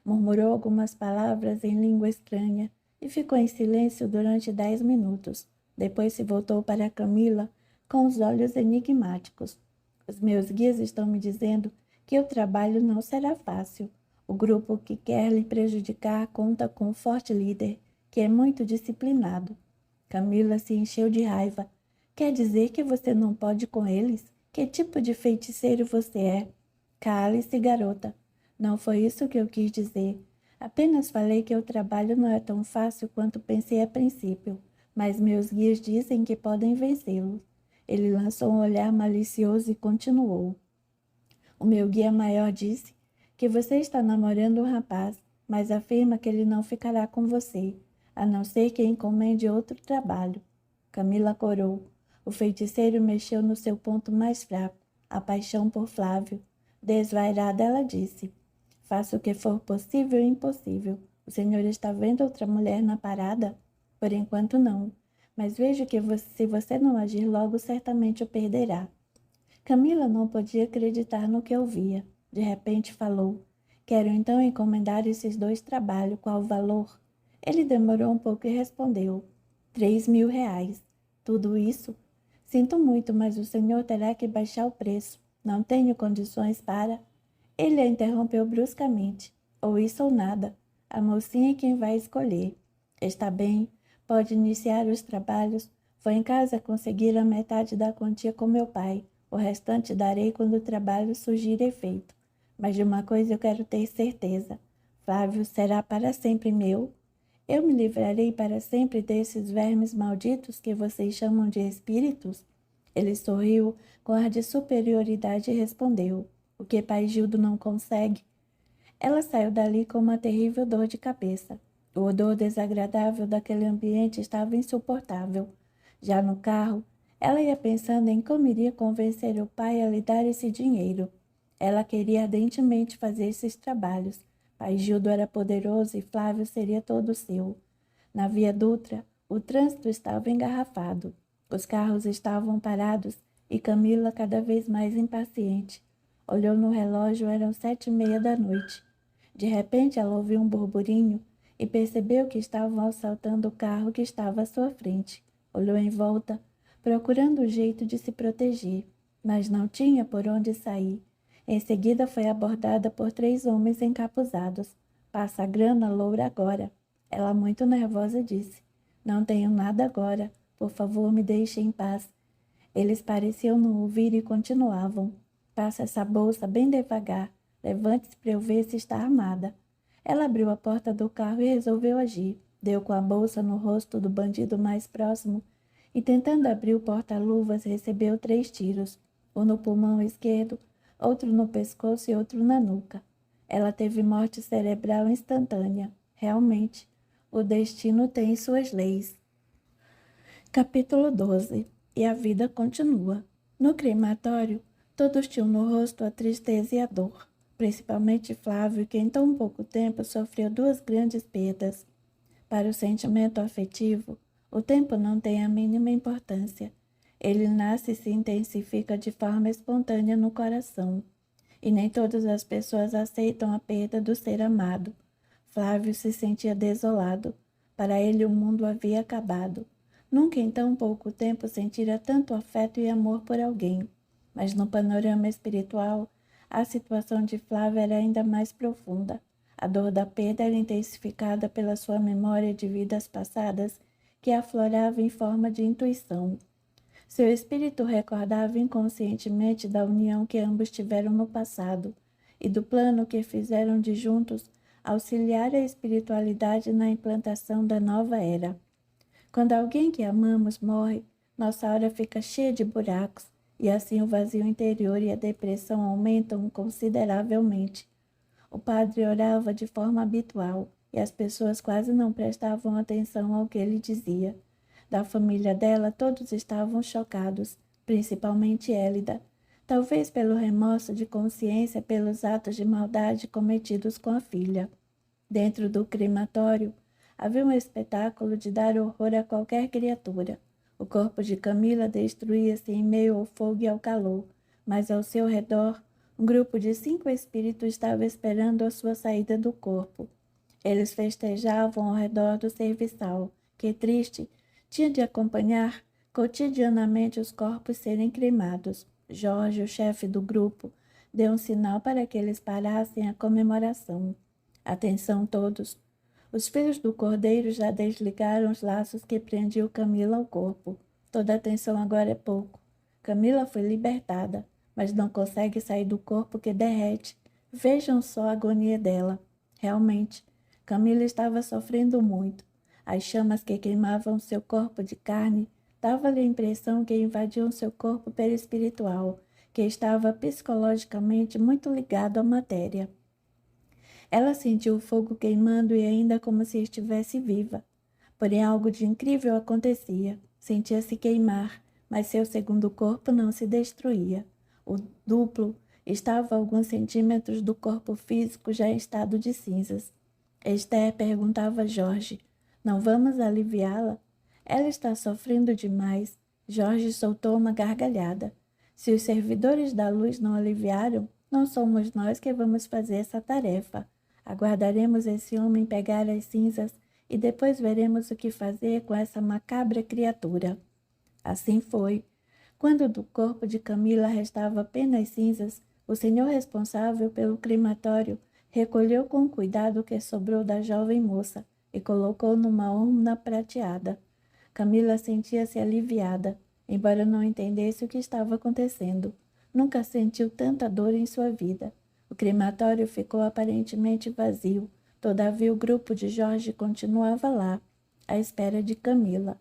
Murmurou algumas palavras em língua estranha e ficou em silêncio durante 10 minutos. Depois se voltou para Camila com os olhos enigmáticos. Os meus guias estão me dizendo que o trabalho não será fácil. O grupo que quer lhe prejudicar conta com um forte líder, que é muito disciplinado. Camila se encheu de raiva. Quer dizer que você não pode com eles? Que tipo de feiticeiro você é? Cale-se, garota. Não foi isso que eu quis dizer. Apenas falei que o trabalho não é tão fácil quanto pensei a princípio, mas meus guias dizem que podem vencê-lo. Ele lançou um olhar malicioso e continuou. O meu guia maior disse que você está namorando um rapaz, mas afirma que ele não ficará com você, a não ser que encomende outro trabalho. Camila corou. O feiticeiro mexeu no seu ponto mais fraco, a paixão por Flávio. Desvairada, ela disse: faça o que for possível e impossível. O senhor está vendo outra mulher na parada? Por enquanto não, mas vejo que se você não agir logo, certamente o perderá. Camila não podia acreditar no que ouvia. De repente falou: quero então encomendar esses 2 trabalhos. Qual o valor? Ele demorou um pouco e respondeu: 3.000 reais. Tudo isso? Sinto muito, mas o senhor terá que baixar o preço. Não tenho condições para... Ele a interrompeu bruscamente. Ou isso ou nada. A mocinha é quem vai escolher. Está bem, pode iniciar os trabalhos. Vou em casa conseguir a metade da quantia com meu pai. O restante darei quando o trabalho surgir efeito. Mas de uma coisa eu quero ter certeza. Flávio será para sempre meu. Eu me livrarei para sempre desses vermes malditos que vocês chamam de espíritos? Ele sorriu com ar de superioridade e respondeu: o que pai Gildo não consegue. Ela saiu dali com uma terrível dor de cabeça. O odor desagradável daquele ambiente estava insuportável. Já no carro, ela ia pensando em como iria convencer o pai a lhe dar esse dinheiro. Ela queria ardentemente fazer esses trabalhos. Pai Gildo era poderoso e Flávio seria todo seu. Na Via Dutra, o trânsito estava engarrafado. Os carros estavam parados e Camila cada vez mais impaciente. Olhou no relógio, eram 7:30 da noite. De repente, ela ouviu um burburinho e percebeu que estavam assaltando o carro que estava à sua frente. Olhou em volta, procurando um jeito de se proteger, mas não tinha por onde sair. Em seguida, foi abordada por 3 homens encapuzados. Passa a grana, loura, agora. Ela, muito nervosa, disse: não tenho nada agora. Por favor, me deixe em paz. Eles pareciam não ouvir e continuavam: passa essa bolsa bem devagar. Levante-se para eu ver se está armada. Ela abriu a porta do carro e resolveu agir. Deu com a bolsa no rosto do bandido mais próximo e, tentando abrir o porta-luvas, recebeu 3 tiros. Um no pulmão esquerdo, outro no pescoço e outro na nuca. Ela teve morte cerebral instantânea. Realmente, o destino tem suas leis. Capítulo 12. E a vida continua. No crematório, todos tinham no rosto a tristeza e a dor. Principalmente Flávio, que em tão pouco tempo sofreu 2 grandes perdas. Para o sentimento afetivo, o tempo não tem a mínima importância. Ele nasce e se intensifica de forma espontânea no coração. E nem todas as pessoas aceitam a perda do ser amado. Flávio se sentia desolado. Para ele o mundo havia acabado. Nunca em tão pouco tempo sentira tanto afeto e amor por alguém. Mas no panorama espiritual, a situação de Flávio era ainda mais profunda. A dor da perda era intensificada pela sua memória de vidas passadas, que aflorava em forma de intuição. Seu espírito recordava inconscientemente da união que ambos tiveram no passado e do plano que fizeram de juntos auxiliar a espiritualidade na implantação da nova era. Quando alguém que amamos morre, nossa aura fica cheia de buracos e assim o vazio interior e a depressão aumentam consideravelmente. O padre orava de forma habitual e as pessoas quase não prestavam atenção ao que ele dizia. Da família dela, todos estavam chocados, principalmente Élida, talvez pelo remorso de consciência pelos atos de maldade cometidos com a filha. Dentro do crematório, havia um espetáculo de dar horror a qualquer criatura. O corpo de Camila destruía-se em meio ao fogo e ao calor, mas ao seu redor, um grupo de 5 espíritos estava esperando a sua saída do corpo. Eles festejavam ao redor do serviçal, que, triste, tinha de acompanhar cotidianamente os corpos serem cremados. Jorge, o chefe do grupo, deu um sinal para que eles parassem a comemoração. Atenção todos! Os filhos do cordeiro já desligaram os laços que prendiam Camila ao corpo. Toda atenção agora é pouco. Camila foi libertada, mas não consegue sair do corpo que derrete. Vejam só a agonia dela. Realmente, Camila estava sofrendo muito. As chamas que queimavam seu corpo de carne davam-lhe a impressão que invadiam seu corpo perispiritual, que estava psicologicamente muito ligado à matéria. Ela sentiu o fogo queimando e ainda como se estivesse viva. Porém, algo de incrível acontecia. Sentia-se queimar, mas seu segundo corpo não se destruía. O duplo estava a alguns centímetros do corpo físico já em estado de cinzas. Esther perguntava a Jorge: não vamos aliviá-la? Ela está sofrendo demais. Jorge soltou uma gargalhada. Se os servidores da luz não aliviaram, não somos nós que vamos fazer essa tarefa. Aguardaremos esse homem pegar as cinzas e depois veremos o que fazer com essa macabra criatura. Assim foi. Quando do corpo de Camila restava apenas cinzas, O senhor responsável pelo crematório recolheu com cuidado o que sobrou da jovem moça e colocou numa urna prateada. Camila sentia-se aliviada, embora não entendesse o que estava acontecendo. Nunca sentiu tanta dor em sua vida. O crematório ficou aparentemente vazio. Todavia o grupo de Jorge continuava lá, à espera de Camila.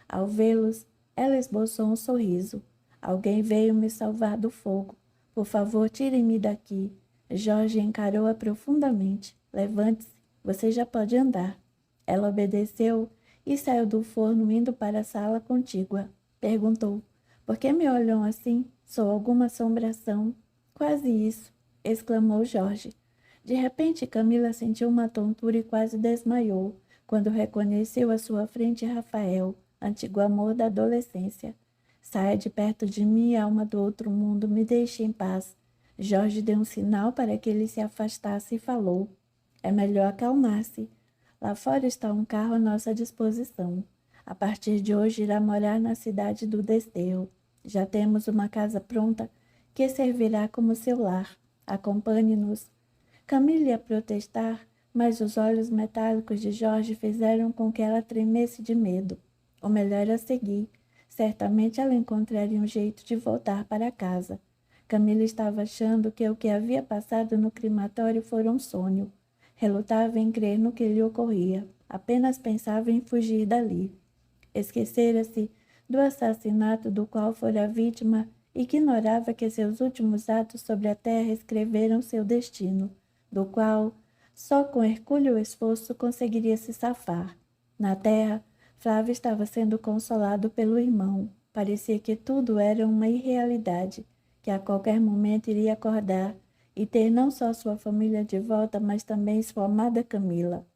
Ao vê-los, ela esboçou um sorriso. Alguém veio me salvar do fogo. Por favor, tirem-me daqui. Jorge encarou-a profundamente. Levante-se, você já pode andar. Ela obedeceu e saiu do forno indo para a sala contígua. Perguntou, por que me olham assim? Sou alguma assombração? Quase isso, exclamou Jorge. De repente, Camila sentiu uma tontura e quase desmaiou, quando reconheceu à sua frente Rafael, antigo amor da adolescência. Saia de perto de mim, alma do outro mundo, me deixe em paz. Jorge deu um sinal para que ele se afastasse e falou. É melhor acalmar-se. Lá fora está um carro à nossa disposição. A partir de hoje irá morar na cidade do Desterro. Já temos uma casa pronta que servirá como seu lar. Acompanhe-nos. Camila ia protestar, mas os olhos metálicos de Jorge fizeram com que ela tremesse de medo. O melhor era seguir. Certamente ela encontraria um jeito de voltar para casa. Camila estava achando que o que havia passado no crematório fora um sonho. Relutava em crer no que lhe ocorria. Apenas pensava em fugir dali. Esquecera-se do assassinato do qual fora vítima e ignorava que seus últimos atos sobre a terra escreveram seu destino, do qual só com hercúleo esforço conseguiria se safar. Na terra, Flávio estava sendo consolado pelo irmão. Parecia que tudo era uma irrealidade, que a qualquer momento iria acordar e ter não só sua família de volta, mas também sua amada Camila.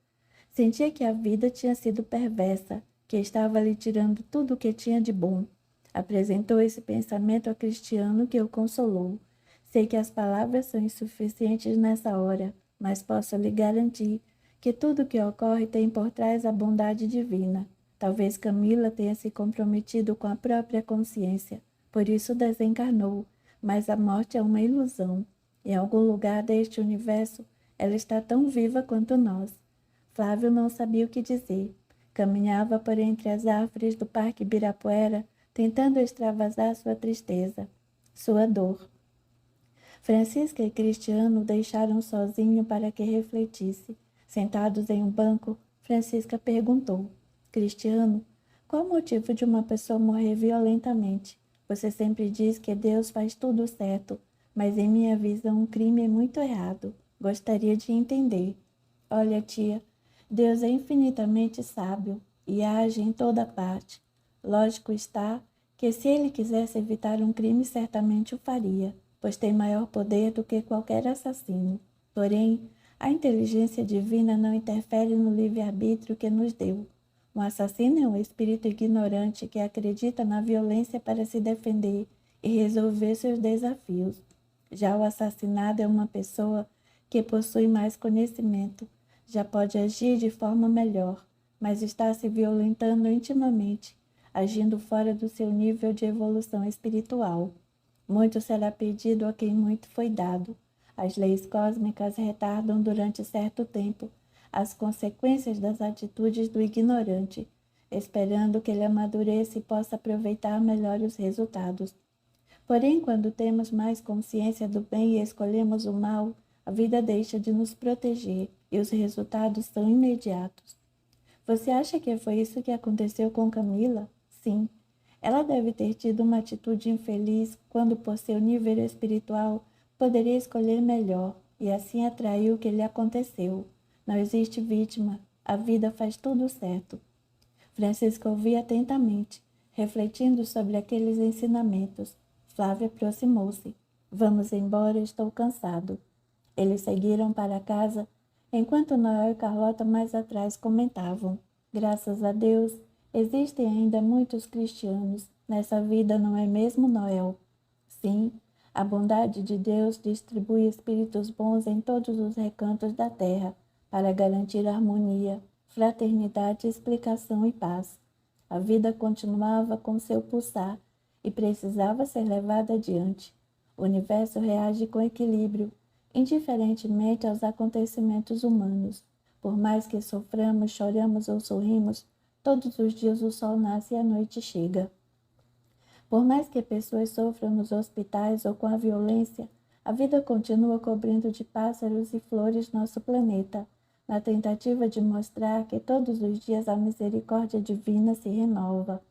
Sentia que a vida tinha sido perversa, que estava lhe tirando tudo o que tinha de bom. Apresentou esse pensamento a Cristiano, que o consolou. Sei que as palavras são insuficientes nessa hora, mas posso lhe garantir que tudo o que ocorre tem por trás a bondade divina. Talvez Camila tenha se comprometido com a própria consciência, por isso desencarnou, mas a morte é uma ilusão. Em algum lugar deste universo, ela está tão viva quanto nós. Flávio não sabia o que dizer. Caminhava por entre as árvores do Parque Ibirapuera, tentando extravasar sua tristeza, sua dor. Francisca e Cristiano o deixaram sozinho para que refletisse. Sentados em um banco, Francisca perguntou. Cristiano, qual o motivo de uma pessoa morrer violentamente? Você sempre diz que Deus faz tudo certo, mas em minha visão um crime é muito errado. Gostaria de entender. Olha, tia, Deus é infinitamente sábio e age em toda parte. Lógico está que se ele quisesse evitar um crime, certamente o faria, pois tem maior poder do que qualquer assassino. Porém, a inteligência divina não interfere no livre-arbítrio que nos deu. Um assassino é um espírito ignorante que acredita na violência para se defender e resolver seus desafios. Já o assassinado é uma pessoa que possui mais conhecimento, já pode agir de forma melhor, mas está se violentando intimamente, agindo fora do seu nível de evolução espiritual. Muito será pedido a quem muito foi dado. As leis cósmicas retardam durante certo tempo as consequências das atitudes do ignorante, esperando que ele amadureça e possa aproveitar melhor os resultados. Porém, quando temos mais consciência do bem e escolhemos o mal, a vida deixa de nos proteger e os resultados são imediatos. Você acha que foi isso que aconteceu com Camila? Sim. Ela deve ter tido uma atitude infeliz quando, por seu nível espiritual, poderia escolher melhor e assim atraiu o que lhe aconteceu. Não existe vítima. A vida faz tudo certo. Francisco ouvia atentamente, refletindo sobre aqueles ensinamentos. Flávia aproximou-se. Vamos embora, estou cansado. Eles seguiram para casa, enquanto Noel e Carlota mais atrás comentavam. Graças a Deus, existem ainda muitos cristianos. Nessa vida, não é mesmo, Noel? Sim, a bondade de Deus distribui espíritos bons em todos os recantos da terra, para garantir harmonia, fraternidade, explicação e paz. A vida continuava com seu pulsar e precisava ser levada adiante. O universo reage com equilíbrio, indiferentemente aos acontecimentos humanos. Por mais que soframos, choramos ou sorrimos, todos os dias o sol nasce e a noite chega. Por mais que pessoas sofram nos hospitais ou com a violência, a vida continua cobrindo de pássaros e flores nosso planeta, na tentativa de mostrar que todos os dias a misericórdia divina se renova.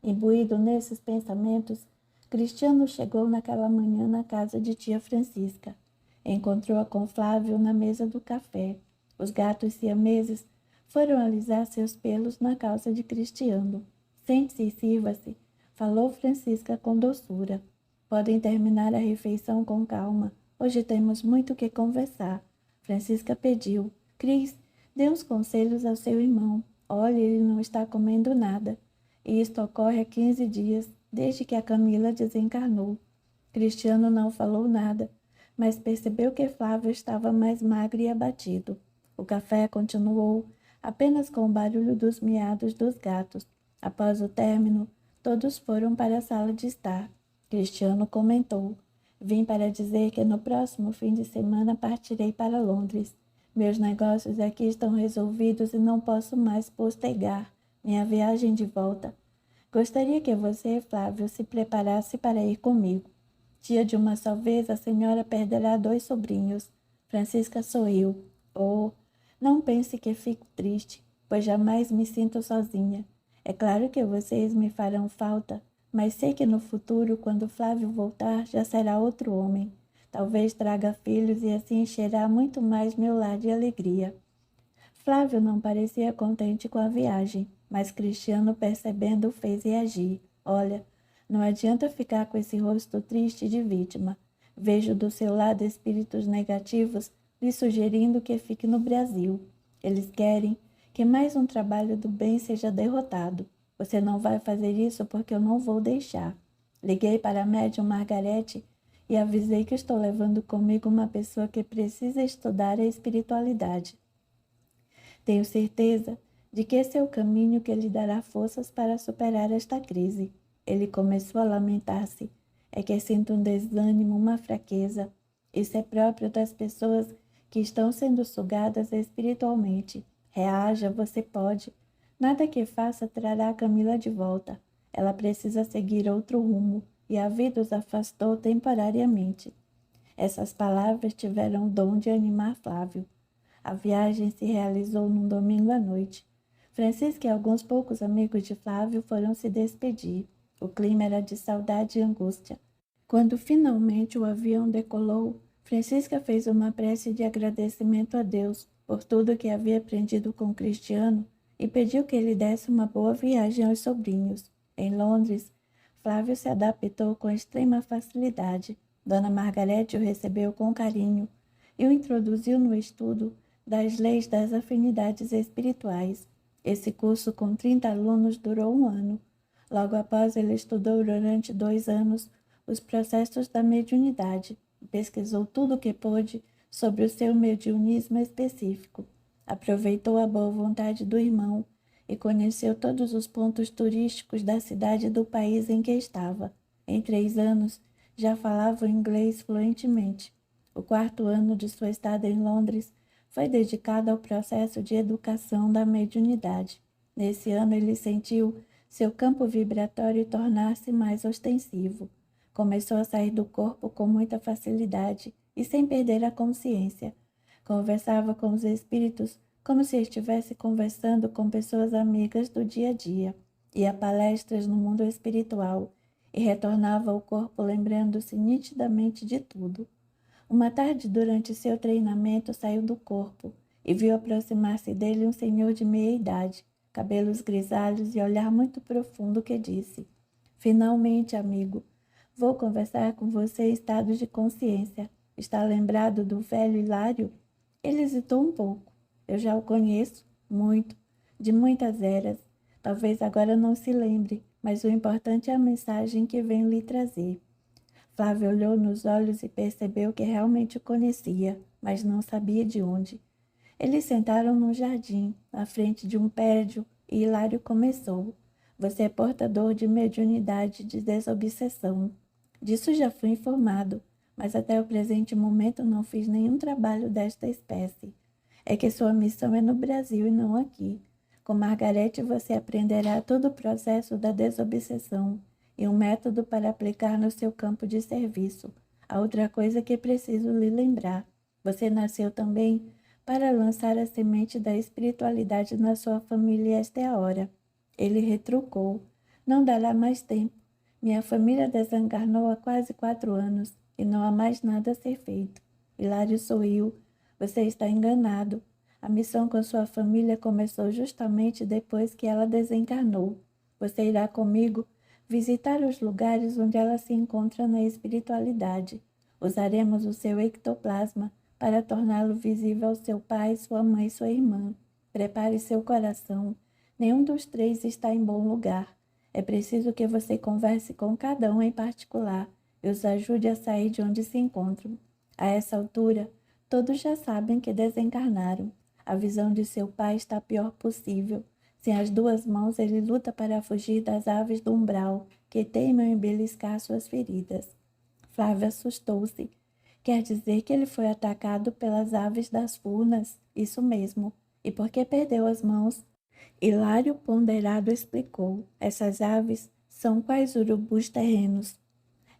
Imbuído nesses pensamentos, Cristiano chegou naquela manhã na casa de tia Francisca. Encontrou-a com Flávio na mesa do café. Os gatos siameses foram alisar seus pelos na calça de Cristiano. Sente-se e sirva-se, falou Francisca com doçura. Podem terminar a refeição com calma. Hoje temos muito que conversar. Francisca pediu. Cris, dê uns conselhos ao seu irmão. Olhe, ele não está comendo nada. E isto ocorre há 15 dias, desde que a Camila desencarnou. Cristiano não falou nada, mas percebeu que Flávio estava mais magro e abatido. O café continuou, apenas com o barulho dos miados dos gatos. Após o término, todos foram para a sala de estar. Cristiano comentou. Vim para dizer que no próximo fim de semana partirei para Londres. Meus negócios aqui estão resolvidos e não posso mais postergar minha viagem de volta. Gostaria que você, Flávio, se preparasse para ir comigo. Tia, de uma só vez, a senhora perderá 2 sobrinhos. Francisca sorriu. Oh, não pense que fico triste, pois jamais me sinto sozinha. É claro que vocês me farão falta, mas sei que no futuro, quando Flávio voltar, já será outro homem. Talvez traga filhos e assim encherá muito mais meu lar de alegria. Flávio não parecia contente com a viagem, mas Cristiano, percebendo, o fez reagir. Olha, não adianta ficar com esse rosto triste de vítima. Vejo do seu lado espíritos negativos lhe sugerindo que fique no Brasil. Eles querem que mais um trabalho do bem seja derrotado. Você não vai fazer isso porque eu não vou deixar. Liguei para a médium Margarete e avisei que estou levando comigo uma pessoa que precisa estudar a espiritualidade. Tenho certeza de que esse é o caminho que lhe dará forças para superar esta crise. Ele começou a lamentar-se. É que sinto um desânimo, uma fraqueza. Isso é próprio das pessoas que estão sendo sugadas espiritualmente. Reaja, você pode. Nada que faça trará a Camila de volta. Ela precisa seguir outro rumo, e a vida os afastou temporariamente. Essas palavras tiveram o dom de animar Flávio. A viagem se realizou num domingo à noite. Francisca e alguns poucos amigos de Flávio foram se despedir. O clima era de saudade e angústia. Quando finalmente o avião decolou, Francisca fez uma prece de agradecimento a Deus por tudo que havia aprendido com Cristiano e pediu que ele desse uma boa viagem aos sobrinhos. Em Londres, Flávio se adaptou com extrema facilidade. Dona Margarete o recebeu com carinho e o introduziu no estudo das leis das afinidades espirituais. Esse curso, com 30 alunos, durou 1 ano. Logo após, ele estudou durante 2 anos os processos da mediunidade e pesquisou tudo o que pôde sobre o seu mediunismo específico. Aproveitou a boa vontade do irmão e conheceu todos os pontos turísticos da cidade e do país em que estava. Em 3 anos, já falava o inglês fluentemente. O 4º ano de sua estada em Londres foi dedicado ao processo de educação da mediunidade. Nesse ano, ele sentiu seu campo vibratório tornar-se mais ostensivo. Começou a sair do corpo com muita facilidade e sem perder a consciência. Conversava com os espíritos como se estivesse conversando com pessoas amigas do dia a dia. Ia a palestras no mundo espiritual e retornava ao corpo lembrando-se nitidamente de tudo. Uma tarde, durante seu treinamento, saiu do corpo e viu aproximar-se dele um senhor de meia idade, cabelos grisalhos e olhar muito profundo, que disse: Finalmente, amigo, vou conversar com você em estado de consciência. Está lembrado do velho Hilário? Ele hesitou um pouco. Eu já o conheço, muito, de muitas eras. Talvez agora não se lembre, mas o importante é a mensagem que venho lhe trazer. Flávio olhou nos olhos e percebeu que realmente o conhecia, mas não sabia de onde. Eles sentaram num jardim, à frente de um prédio, e Hilário começou. Você é portador de mediunidade de desobsessão. Disso já fui informado, mas até o presente momento não fiz nenhum trabalho desta espécie. É que sua missão é no Brasil e não aqui. Com Margarete você aprenderá todo o processo da desobsessão e um método para aplicar no seu campo de serviço. A outra coisa que preciso lhe lembrar: você nasceu também para lançar a semente da espiritualidade na sua família e esta é a hora. Ele retrucou: não dará mais tempo. Minha família desencarnou há quase 4 anos e não há mais nada a ser feito. Hilário sorriu. Você está enganado. A missão com sua família começou justamente depois que ela desencarnou. Você irá comigo visitar os lugares onde ela se encontra na espiritualidade. Usaremos o seu ectoplasma para torná-lo visível ao seu pai, sua mãe e sua irmã. Prepare seu coração. Nenhum dos 3 está em bom lugar. É preciso que você converse com cada um em particular e os ajude a sair de onde se encontram. A essa altura, todos já sabem que desencarnaram. A visão de seu pai está a pior possível. Sem as 2 mãos, ele luta para fugir das aves do umbral, que teimam em beliscar suas feridas. Flávia assustou-se. Quer dizer que ele foi atacado pelas aves das furnas? Isso mesmo. E por que perdeu as mãos? Hilário ponderado explicou. Essas aves são quais urubus terrenos.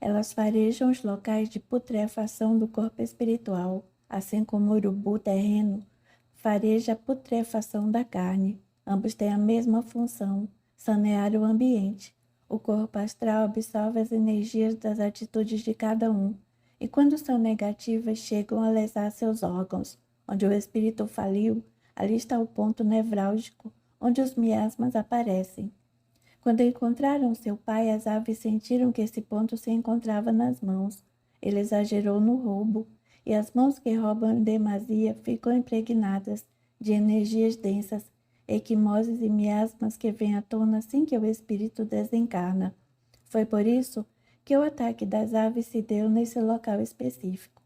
Elas farejam os locais de putrefação do corpo espiritual, assim como o urubu terreno fareja a putrefação da carne. Ambos têm a mesma função, sanear o ambiente. O corpo astral absorve as energias das atitudes de cada um, e quando são negativas, chegam a lesar seus órgãos. Onde o espírito faliu, ali está o ponto nevrálgico, onde os miasmas aparecem. Quando encontraram seu pai, as aves sentiram que esse ponto se encontrava nas mãos. Ele exagerou no roubo, e as mãos que roubam em demasia ficam impregnadas de energias densas, equimoses e miasmas que vêm à tona assim que o espírito desencarna. Foi por isso que o ataque das aves se deu nesse local específico.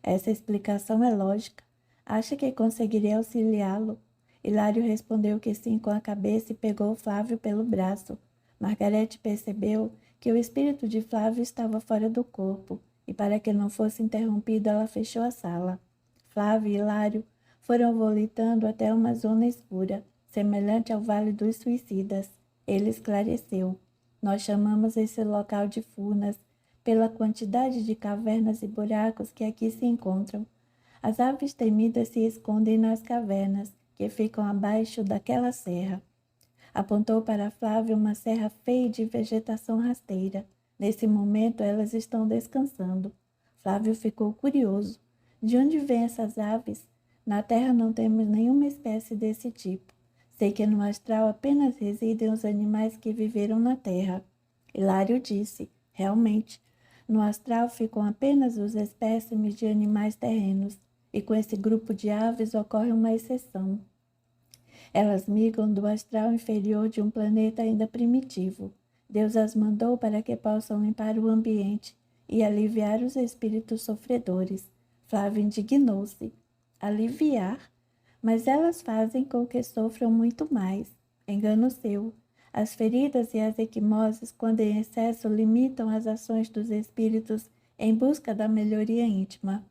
Essa explicação é lógica. Acha que conseguiria auxiliá-lo? Hilário respondeu que sim com a cabeça e pegou Flávio pelo braço. Margarete percebeu que o espírito de Flávio estava fora do corpo, e para que não fosse interrompido, ela fechou a sala. Flávio e Hilário foram volitando até uma zona escura, semelhante ao Vale dos Suicidas. Ele esclareceu. Nós chamamos esse local de Furnas, pela quantidade de cavernas e buracos que aqui se encontram. As aves temidas se escondem nas cavernas, que ficam abaixo daquela serra. Apontou para Flávio uma serra feia de vegetação rasteira. Nesse momento, elas estão descansando. Flávio ficou curioso. De onde vêm essas aves? Na Terra não temos nenhuma espécie desse tipo. Sei que no astral apenas residem os animais que viveram na Terra. Hilário disse, realmente, no astral ficam apenas os espécimes de animais terrenos, e com esse grupo de aves ocorre uma exceção. Elas migram do astral inferior de um planeta ainda primitivo. Deus as mandou para que possam limpar o ambiente e aliviar os espíritos sofredores. Flávio indignou-se. Aliviar? Mas elas fazem com que sofram muito mais. Engano seu. As feridas e as equimoses, quando em excesso, limitam as ações dos espíritos em busca da melhoria íntima.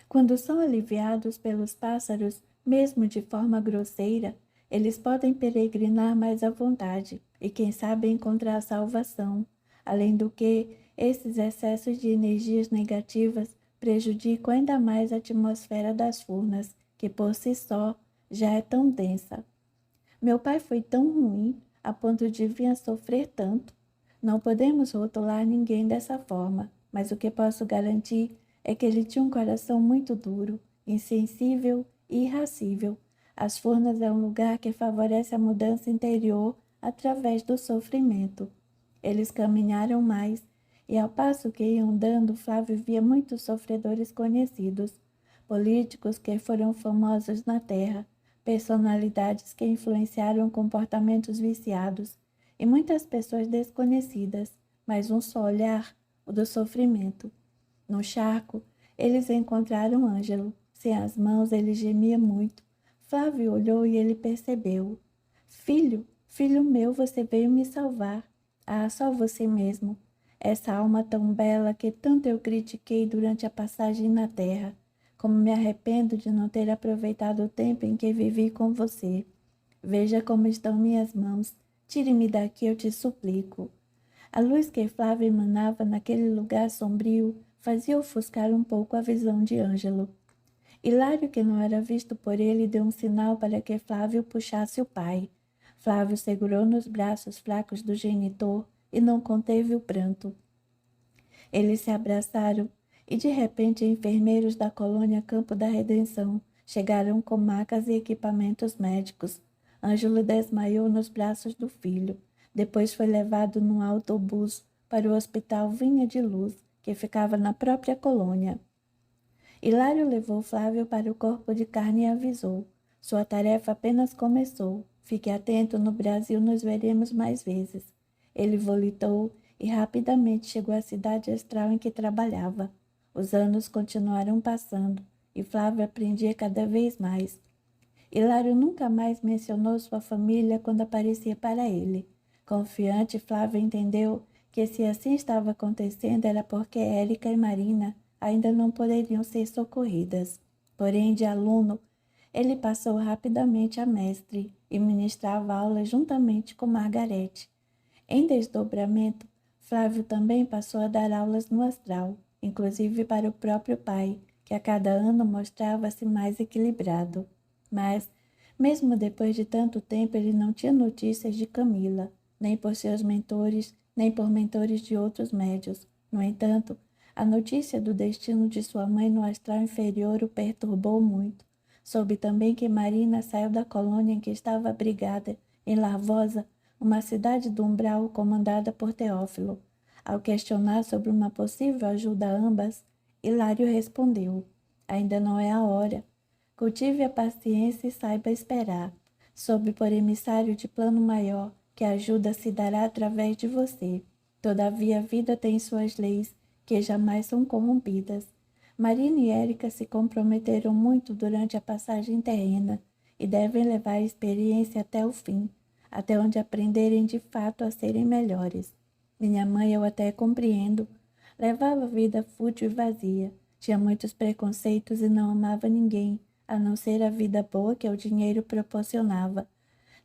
Quando são aliviados pelos pássaros, mesmo de forma grosseira, eles podem peregrinar mais à vontade e, quem sabe, encontrar a salvação. Além do que, esses excessos de energias negativas prejudicam ainda mais a atmosfera das furnas, que por si só já é tão densa. Meu pai foi tão ruim a ponto de vir a sofrer tanto. Não podemos rotular ninguém dessa forma, mas o que posso garantir é que ele tinha um coração muito duro, insensível e irascível. As furnas é um lugar que favorece a mudança interior através do sofrimento. Eles caminharam mais, e ao passo que iam andando, Flávio via muitos sofredores conhecidos, políticos que foram famosos na terra, personalidades que influenciaram comportamentos viciados, e muitas pessoas desconhecidas, mas um só olhar, o do sofrimento. No charco, eles encontraram Ângelo. Sem as mãos, ele gemia muito. Flávio olhou e ele percebeu. Filho, filho meu, você veio me salvar. Ah, só você mesmo. essa alma tão bela que tanto eu critiquei durante a passagem na terra, como me arrependo de não ter aproveitado o tempo em que vivi com você. Veja como estão minhas mãos. Tire-me daqui, eu te suplico. A luz que Flávio emanava naquele lugar sombrio fazia ofuscar um pouco a visão de Ângelo. Hilário, que não era visto por ele, deu um sinal para que Flávio puxasse o pai. Flávio segurou nos braços fracos do genitor e não conteve o pranto. Eles se abraçaram e, de repente, enfermeiros da colônia Campo da Redenção chegaram com macas e equipamentos médicos. Ângelo desmaiou nos braços do filho. Depois foi levado num autobus para o Hospital Vinha de Luz, que ficava na própria colônia. Hilário levou Flávio para o corpo de carne e avisou: sua tarefa apenas começou. Fique atento, no Brasil nos veremos mais vezes. Ele volitou e rapidamente chegou à cidade astral em que trabalhava. Os anos continuaram passando e Flávio aprendia cada vez mais. Hilário nunca mais mencionou sua família quando aparecia para ele. Confiante, Flávio entendeu que se assim estava acontecendo era porque Érica e Marina ainda não poderiam ser socorridas. Porém, de aluno, ele passou rapidamente a mestre e ministrava aulas juntamente com Margarete. Em desdobramento, Flávio também passou a dar aulas no astral, inclusive para o próprio pai, que a cada ano mostrava-se mais equilibrado. Mas, mesmo depois de tanto tempo, ele não tinha notícias de Camila, nem por seus mentores, nem por mentores de outros médios. No entanto, a notícia do destino de sua mãe no astral inferior o perturbou muito. Soube também que Marina saiu da colônia em que estava abrigada, em Larvosa, uma cidade do umbral comandada por Teófilo. Ao questionar sobre uma possível ajuda a ambas, Hilário respondeu: ainda não é a hora. Cultive a paciência e saiba esperar. Soube por emissário de plano maior que a ajuda se dará através de você. Todavia a vida tem suas leis, que jamais são corrompidas. Marina e Érica se comprometeram muito durante a passagem terrena e devem levar a experiência até o fim, até onde aprenderem de fato a serem melhores. Minha mãe eu até compreendo. Levava vida fútil e vazia. Tinha muitos preconceitos e não amava ninguém, a não ser a vida boa que o dinheiro proporcionava.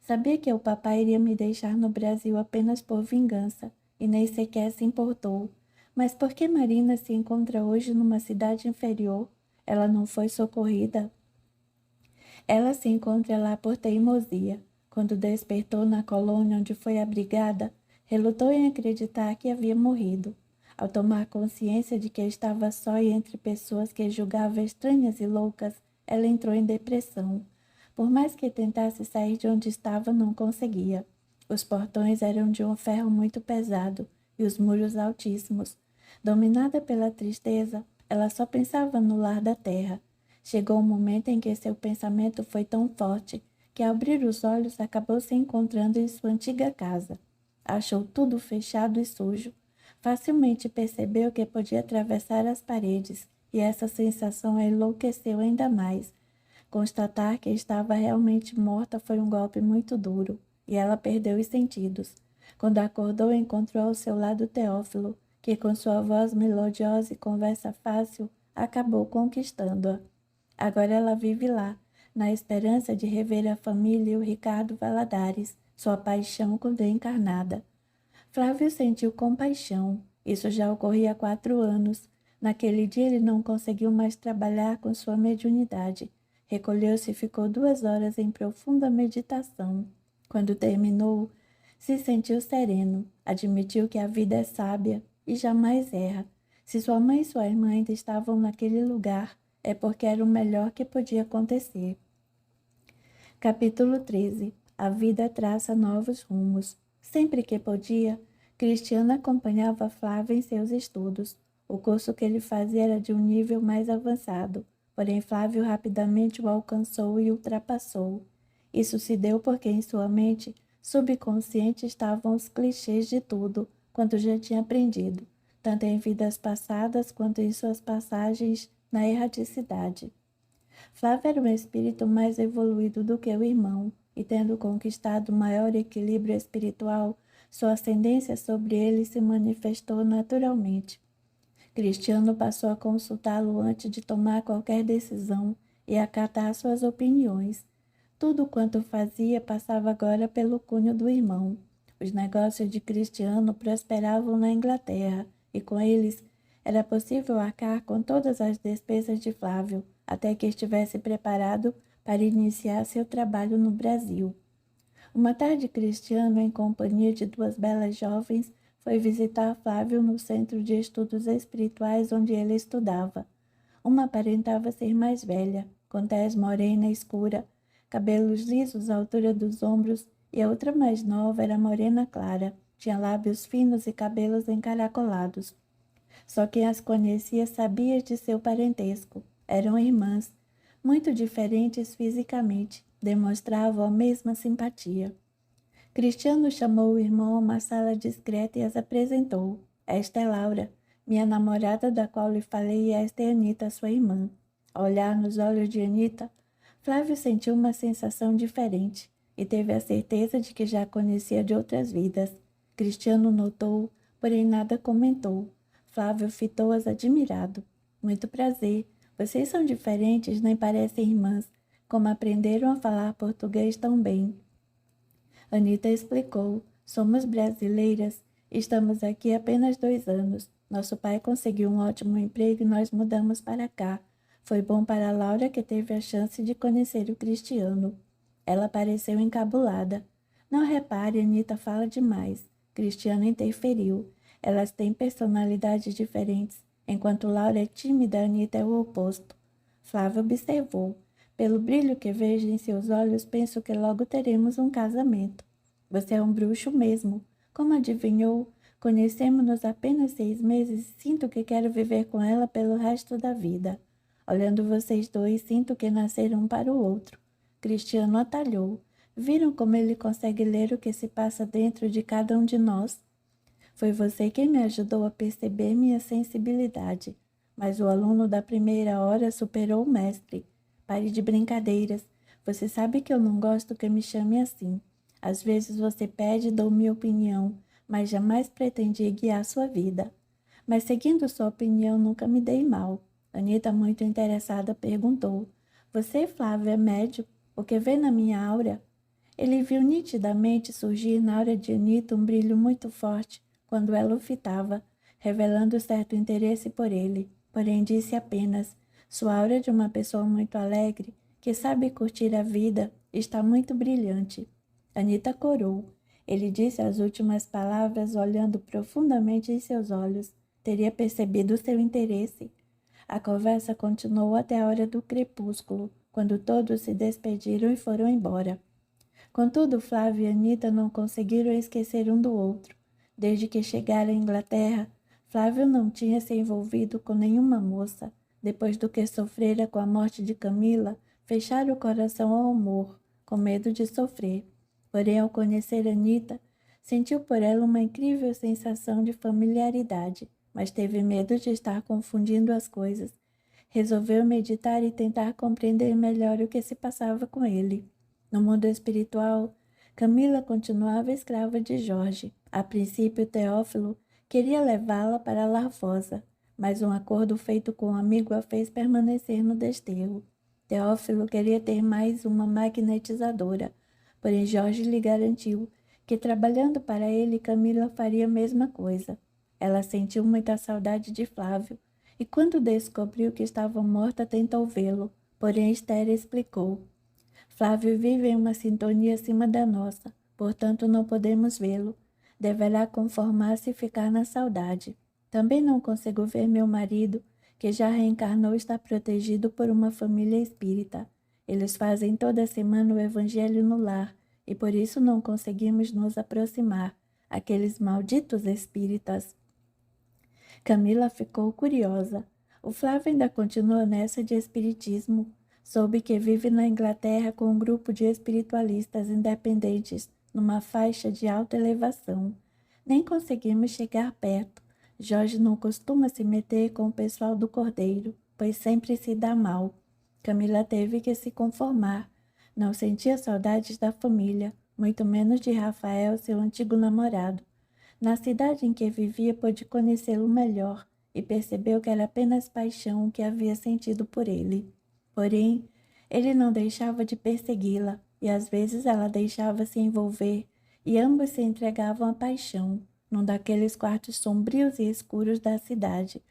Sabia que o papai iria me deixar no Brasil apenas por vingança, e nem sequer se importou. Mas por que Marina se encontra hoje numa cidade inferior? Ela não foi socorrida? Ela se encontra lá por teimosia. Quando despertou na colônia onde foi abrigada, relutou em acreditar que havia morrido. Ao tomar consciência de que estava só e entre pessoas que julgava estranhas e loucas, ela entrou em depressão. Por mais que tentasse sair de onde estava, não conseguia. Os portões eram de um ferro muito pesado e os muros altíssimos. Dominada pela tristeza, ela só pensava no lar da terra. Chegou um momento em que seu pensamento foi tão forte que, ao abrir os olhos, acabou se encontrando em sua antiga casa. Achou tudo fechado e sujo. Facilmente percebeu que podia atravessar as paredes, e essa sensação a enlouqueceu ainda mais. Constatar que estava realmente morta foi um golpe muito duro, e ela perdeu os sentidos. Quando acordou, encontrou ao seu lado Teófilo, que com sua voz melodiosa e conversa fácil, acabou conquistando-a. Agora ela vive lá, na esperança de rever a família e o Ricardo Valadares, sua paixão quando encarnada. Flávio sentiu compaixão. Isso já ocorria há 4 anos. Naquele dia ele não conseguiu mais trabalhar com sua mediunidade. Recolheu-se e ficou 2 horas em profunda meditação. Quando terminou, se sentiu sereno. Admitiu que a vida é sábia e jamais erra. Se sua mãe e sua irmã ainda estavam naquele lugar, é porque era o melhor que podia acontecer. Capítulo 13. A vida traça novos rumos. Sempre que podia, Cristiana acompanhava Flávio em seus estudos. O curso que ele fazia era de um nível mais avançado, porém Flávio rapidamente o alcançou e ultrapassou. Isso se deu porque em sua mente subconsciente estavam os clichês de tudo quanto já tinha aprendido, tanto em vidas passadas quanto em suas passagens na erraticidade. Flávio era um espírito mais evoluído do que o irmão, e tendo conquistado maior equilíbrio espiritual, Sua ascendência sobre ele se manifestou naturalmente. Cristiano passou a consultá-lo antes de tomar qualquer decisão e acatar suas opiniões. Tudo quanto fazia passava agora pelo cunho do irmão. Os negócios de Cristiano prosperavam na Inglaterra e com eles era possível arcar com todas as despesas de Flávio, até que estivesse preparado para iniciar seu trabalho no Brasil. Uma tarde, Cristiano, em companhia de duas belas jovens, foi visitar Flávio no centro de estudos espirituais onde ele estudava. Uma aparentava ser mais velha, com tez morena escura, cabelos lisos à altura dos ombros, e a outra mais nova era morena clara, tinha lábios finos e cabelos encaracolados. Só quem as conhecia sabia de seu parentesco. Eram irmãs, muito diferentes fisicamente, demonstravam a mesma simpatia. Cristiano chamou o irmão a uma sala discreta e as apresentou. Esta é Laura, minha namorada da qual lhe falei, e esta é Anita, sua irmã. Ao olhar nos olhos de Anita, Flávio sentiu uma sensação diferente e teve a certeza de que já a conhecia de outras vidas. Cristiano notou, porém nada comentou. Flávio fitou-as admirado. Muito prazer. Vocês são diferentes, nem parecem irmãs. Como aprenderam a falar português tão bem? Anita explicou. Somos brasileiras. Estamos aqui há apenas 2 anos. Nosso pai conseguiu um ótimo emprego e nós mudamos para cá. Foi bom para Laura, que teve a chance de conhecer o Cristiano. Ela pareceu encabulada. Não repare, Anita fala demais. Cristiano interferiu. Elas têm personalidades diferentes. Enquanto Laura é tímida, Anita é o oposto. Flávio observou. Pelo brilho que vejo em seus olhos, penso que logo teremos um casamento. Você é um bruxo mesmo. Como adivinhou? Conhecemos-nos apenas 6 meses e sinto que quero viver com ela pelo resto da vida. Olhando vocês dois, sinto que nasceram um para o outro. Cristiano atalhou. Viram como ele consegue ler o que se passa dentro de cada um de nós? Foi você quem me ajudou a perceber minha sensibilidade. Mas o aluno da primeira hora superou o mestre. Pare de brincadeiras. Você sabe que eu não gosto que me chame assim. Às vezes você pede e dou minha opinião, mas jamais pretendi guiar sua vida. Mas seguindo sua opinião, nunca me dei mal. Anita, muito interessada, perguntou. Você, Flávio, é médico? O que vê na minha aura? Ele viu nitidamente surgir na aura de Anita um brilho muito forte quando ela o fitava, revelando certo interesse por ele. Porém, disse apenas, sua aura é de uma pessoa muito alegre, que sabe curtir a vida, está muito brilhante. Anita corou. Ele disse as últimas palavras olhando profundamente em seus olhos. Teria percebido seu interesse. A conversa continuou até a hora do crepúsculo, quando todos se despediram e foram embora. Contudo, Flávio e Anita não conseguiram esquecer um do outro. Desde que chegaram à Inglaterra, Flávio não tinha se envolvido com nenhuma moça. Depois do que sofrera com a morte de Camila, fechara o coração ao amor, com medo de sofrer. Porém, ao conhecer Anita, sentiu por ela uma incrível sensação de familiaridade, mas teve medo de estar confundindo as coisas. Resolveu meditar e tentar compreender melhor o que se passava com ele. No mundo espiritual, Camila continuava escrava de Jorge. A princípio, Teófilo queria levá-la para Larvosa, mas um acordo feito com um amigo a fez permanecer no desterro. Teófilo queria ter mais uma magnetizadora, porém Jorge lhe garantiu que, trabalhando para ele, Camila faria a mesma coisa. Ela sentiu muita saudade de Flávio, e quando descobriu que estava morta, tentou vê-lo, porém Esther explicou. Flávio vive em uma sintonia acima da nossa, portanto não podemos vê-lo. Deverá conformar-se e ficar na saudade. Também não consigo ver meu marido, que já reencarnou e está protegido por uma família espírita. Eles fazem toda semana o evangelho no lar, e por isso não conseguimos nos aproximar. Aqueles malditos espíritas. Camila ficou curiosa. O Flávio ainda continua nessa de espiritismo. Soube que vive na Inglaterra com um grupo de espiritualistas independentes, numa faixa de alta elevação. Nem conseguimos chegar perto. Jorge não costuma se meter com o pessoal do Cordeiro, pois sempre se dá mal. Camila teve que se conformar. Não sentia saudades da família, muito menos de Rafael, seu antigo namorado. Na cidade em que vivia, pôde conhecê-lo melhor e percebeu que era apenas paixão o que havia sentido por ele. Porém, ele não deixava de persegui-la, e às vezes ela deixava-se envolver, e ambos se entregavam à paixão, num daqueles quartos sombrios e escuros da cidade.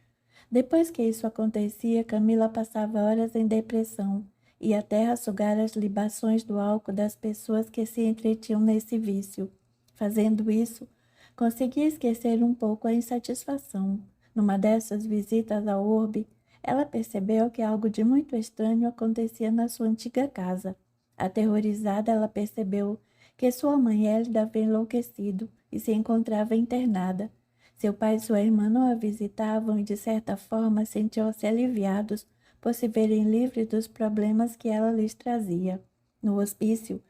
Depois que isso acontecia, Camila passava horas em depressão, e a terra sugar as libações do álcool das pessoas que se entretinham nesse vício. Fazendo isso, conseguia esquecer um pouco a insatisfação. Numa dessas visitas ao orbe, ela percebeu que algo de muito estranho acontecia na sua antiga casa. Aterrorizada, ela percebeu que sua mãe Hélida havia enlouquecido e se encontrava internada. Seu pai e sua irmã não a visitavam e, de certa forma, sentiam-se aliviados por se verem livres dos problemas que ela lhes trazia. No hospício,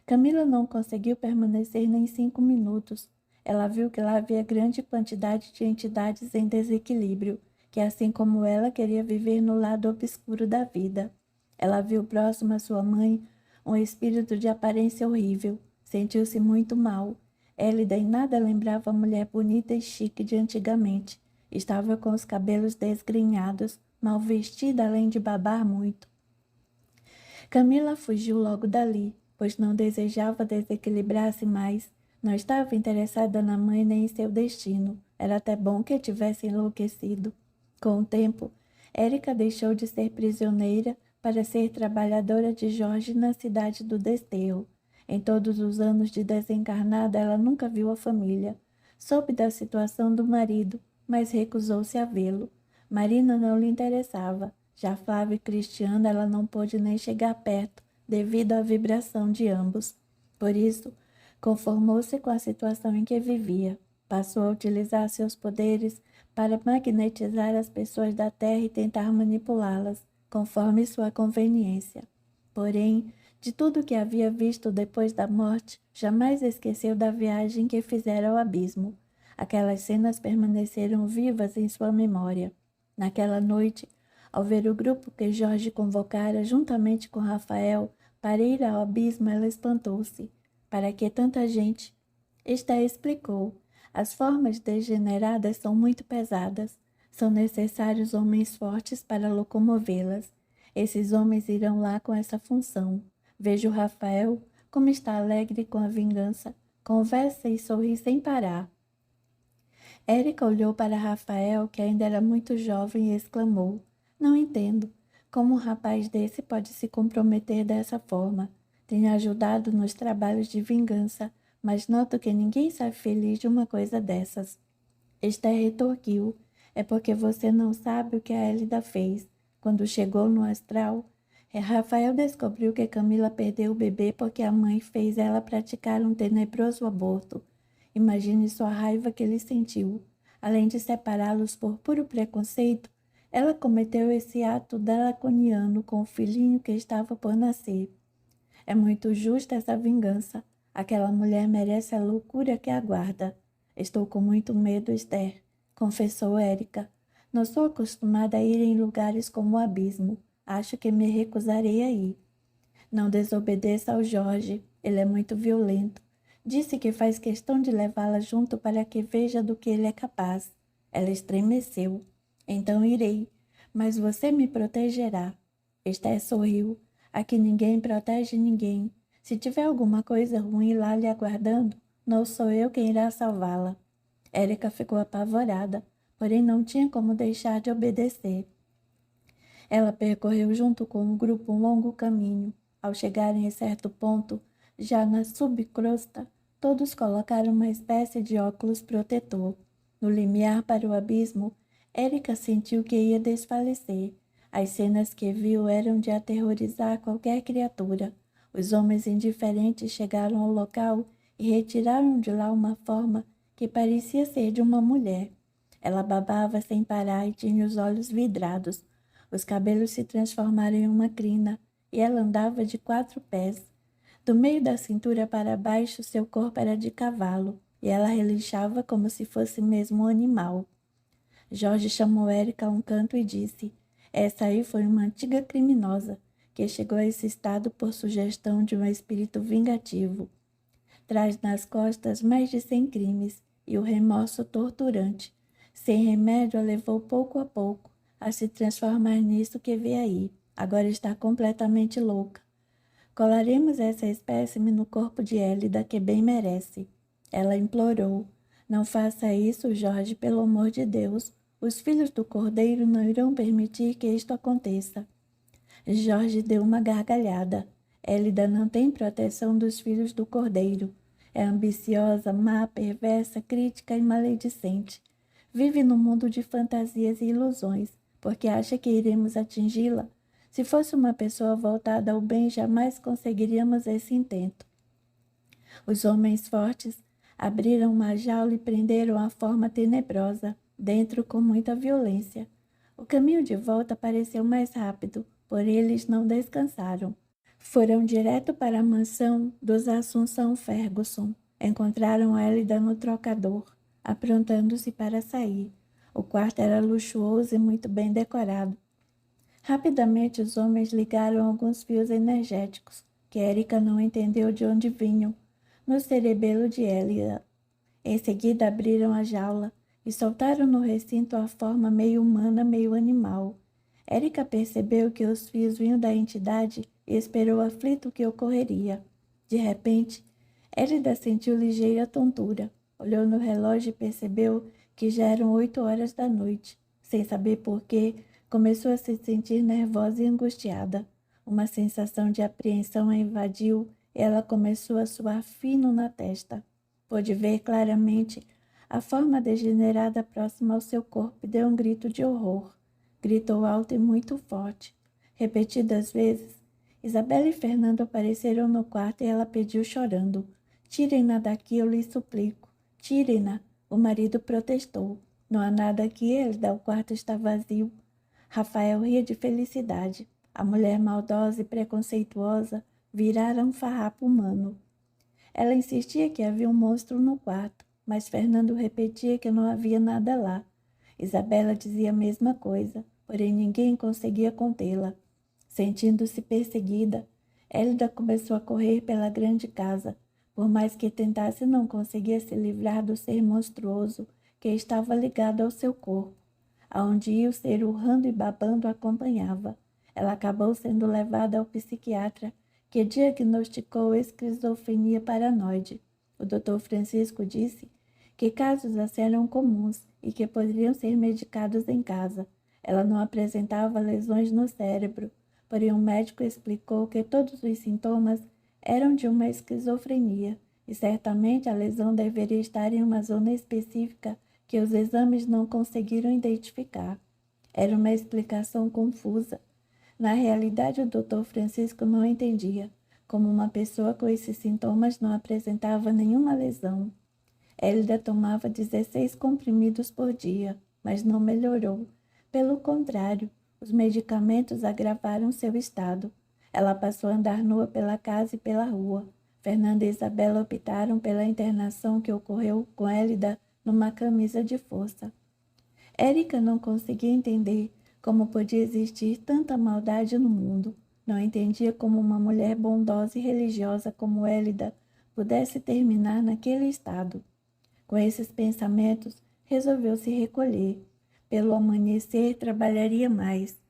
Camila não conseguiu permanecer nem 5 minutos. Ela viu que lá havia grande quantidade de entidades em desequilíbrio, que, assim como ela, queria viver no lado obscuro da vida. Ela viu próximo à sua mãe um espírito de aparência horrível. Sentiu-se muito mal. Hélida em nada lembrava a mulher bonita e chique de antigamente. Estava com os cabelos desgrenhados, mal vestida além de babar muito. Camila fugiu logo dali, pois não desejava desequilibrar-se mais. Não estava interessada na mãe nem em seu destino. Era até bom que tivesse enlouquecido. Com o tempo, Érica deixou de ser prisioneira para ser trabalhadora de Jorge na cidade do Desterro. Em todos os anos de desencarnada, ela nunca viu a família. Soube da situação do marido, mas recusou-se a vê-lo. Marina não lhe interessava. Já Flávio e Cristiano ela não pôde nem chegar perto, devido à vibração de ambos. Por isso, conformou-se com a situação em que vivia. Passou a utilizar seus poderes para magnetizar as pessoas da Terra e tentar manipulá-las, conforme sua conveniência. Porém, de tudo o que havia visto depois da morte, jamais esqueceu da viagem que fizera ao abismo. Aquelas cenas permaneceram vivas em sua memória. Naquela noite, ao ver o grupo que Jorge convocara juntamente com Rafael para ir ao abismo, ela espantou-se. Para que tanta gente? Esther explicou. As formas degeneradas são muito pesadas. São necessários homens fortes para locomovê-las. Esses homens irão lá com essa função. Vejo Rafael, como está alegre com a vingança. Conversa e sorri sem parar. Érica olhou para Rafael, que ainda era muito jovem, e exclamou: Não entendo. Como um rapaz desse pode se comprometer dessa forma? Tenho ajudado nos trabalhos de vingança, mas noto que ninguém sai feliz de uma coisa dessas. Esther retorquiu: É porque você não sabe o que a Hélida fez. Quando chegou no astral, Rafael descobriu que Camila perdeu o bebê porque a mãe fez ela praticar um tenebroso aborto. Imagine sua raiva que ele sentiu. Além de separá-los por puro preconceito, ela cometeu esse ato draconiano com o filhinho que estava por nascer. É muito justa essa vingança. Aquela mulher merece a loucura que aguarda. Estou com muito medo, Esther, confessou Érica. Não sou acostumada a ir em lugares como o abismo. Acho que me recusarei a ir. Não desobedeça ao Jorge. Ele é muito violento. Disse que faz questão de levá-la junto para que veja do que ele é capaz. Ela estremeceu. Então irei, mas você me protegerá. Esther sorriu. Aqui ninguém protege ninguém. Se tiver alguma coisa ruim lá lhe aguardando, não sou eu quem irá salvá-la. Érica ficou apavorada, porém não tinha como deixar de obedecer. Ela percorreu junto com o grupo um longo caminho. Ao chegarem a certo ponto, já na subcrosta, todos colocaram uma espécie de óculos protetor. No limiar para o abismo, Érica sentiu que ia desfalecer. As cenas que viu eram de aterrorizar qualquer criatura. Os homens indiferentes chegaram ao local e retiraram de lá uma forma que parecia ser de uma mulher. Ela babava sem parar e tinha os olhos vidrados. Os cabelos se transformaram em uma crina e ela andava de 4 pés. Do meio da cintura para baixo, seu corpo era de cavalo e ela relinchava como se fosse mesmo um animal. Jorge chamou Érica a um canto e disse: Essa aí foi uma antiga criminosa que chegou a esse estado por sugestão de um espírito vingativo. traz nas costas mais de 100 crimes e o remorso torturante. Sem remédio, a levou pouco a pouco a se transformar nisso que vê aí. Agora está completamente louca. Colaremos essa espécime no corpo de Élida, que bem merece. Ela implorou. Não faça isso, Jorge, pelo amor de Deus. Os filhos do Cordeiro não irão permitir que isto aconteça. Jorge deu uma gargalhada. Élida não tem proteção dos filhos do Cordeiro. É ambiciosa, má, perversa, crítica e maledicente. Vive num mundo de fantasias e ilusões, porque acha que iremos atingi-la. Se fosse uma pessoa voltada ao bem, jamais conseguiríamos esse intento. Os homens fortes abriram uma jaula e prenderam a forma tenebrosa, dentro com muita violência. O caminho de volta pareceu mais rápido, porém eles não descansaram. Foram direto para a mansão dos Assunção Ferguson. Encontraram Élida no trocador, aprontando-se para sair. O quarto era luxuoso e muito bem decorado. Rapidamente os homens ligaram alguns fios energéticos, que Érica não entendeu de onde vinham, no cerebelo de Élida. Em seguida abriram a jaula e soltaram no recinto a forma meio humana, meio animal. Érica percebeu que os fios vinham da entidade e esperou aflito o que ocorreria. De repente, Élida sentiu ligeira tontura. Olhou no relógio e percebeu que já eram 8 horas da noite. Sem saber por quê, começou a se sentir nervosa e angustiada. Uma sensação de apreensão a invadiu e ela começou a suar fino na testa. Pôde ver claramente a forma degenerada próxima ao seu corpo e deu um grito de horror. Gritou alto e muito forte. Repetidas vezes, Isabela e Fernando apareceram no quarto e ela pediu chorando. Tirem-na daqui, eu lhe suplico. Tirem-na. O marido protestou. Não há nada aqui, Élida, o quarto está vazio. Rafael ria de felicidade. A mulher maldosa e preconceituosa virara um farrapo humano. Ela insistia que havia um monstro no quarto, mas Fernando repetia que não havia nada lá. Isabela dizia a mesma coisa, porém ninguém conseguia contê-la. Sentindo-se perseguida, Élida começou a correr pela grande casa. Por mais que tentasse, não conseguia se livrar do ser monstruoso que estava ligado ao seu corpo. Aonde ia o ser urrando e babando acompanhava. Ela acabou sendo levada ao psiquiatra, que diagnosticou esquizofrenia paranoide. O Dr. Francisco disse que casos assim eram comuns e que poderiam ser medicados em casa. Ela não apresentava lesões no cérebro, porém o médico explicou que todos os sintomas eram de uma esquizofrenia e certamente a lesão deveria estar em uma zona específica que os exames não conseguiram identificar. Era uma explicação confusa. Na realidade, o Dr. Francisco não entendia como uma pessoa com esses sintomas não apresentava nenhuma lesão. Élida tomava 16 comprimidos por dia, mas não melhorou. Pelo contrário, os medicamentos agravaram seu estado. Ela passou a andar nua pela casa e pela rua. Fernanda e Isabela optaram pela internação que ocorreu com Élida numa camisa de força. Érica não conseguia entender como podia existir tanta maldade no mundo. Não entendia como uma mulher bondosa e religiosa como Élida pudesse terminar naquele estado. Com esses pensamentos, resolveu se recolher. Pelo amanhecer, trabalharia mais.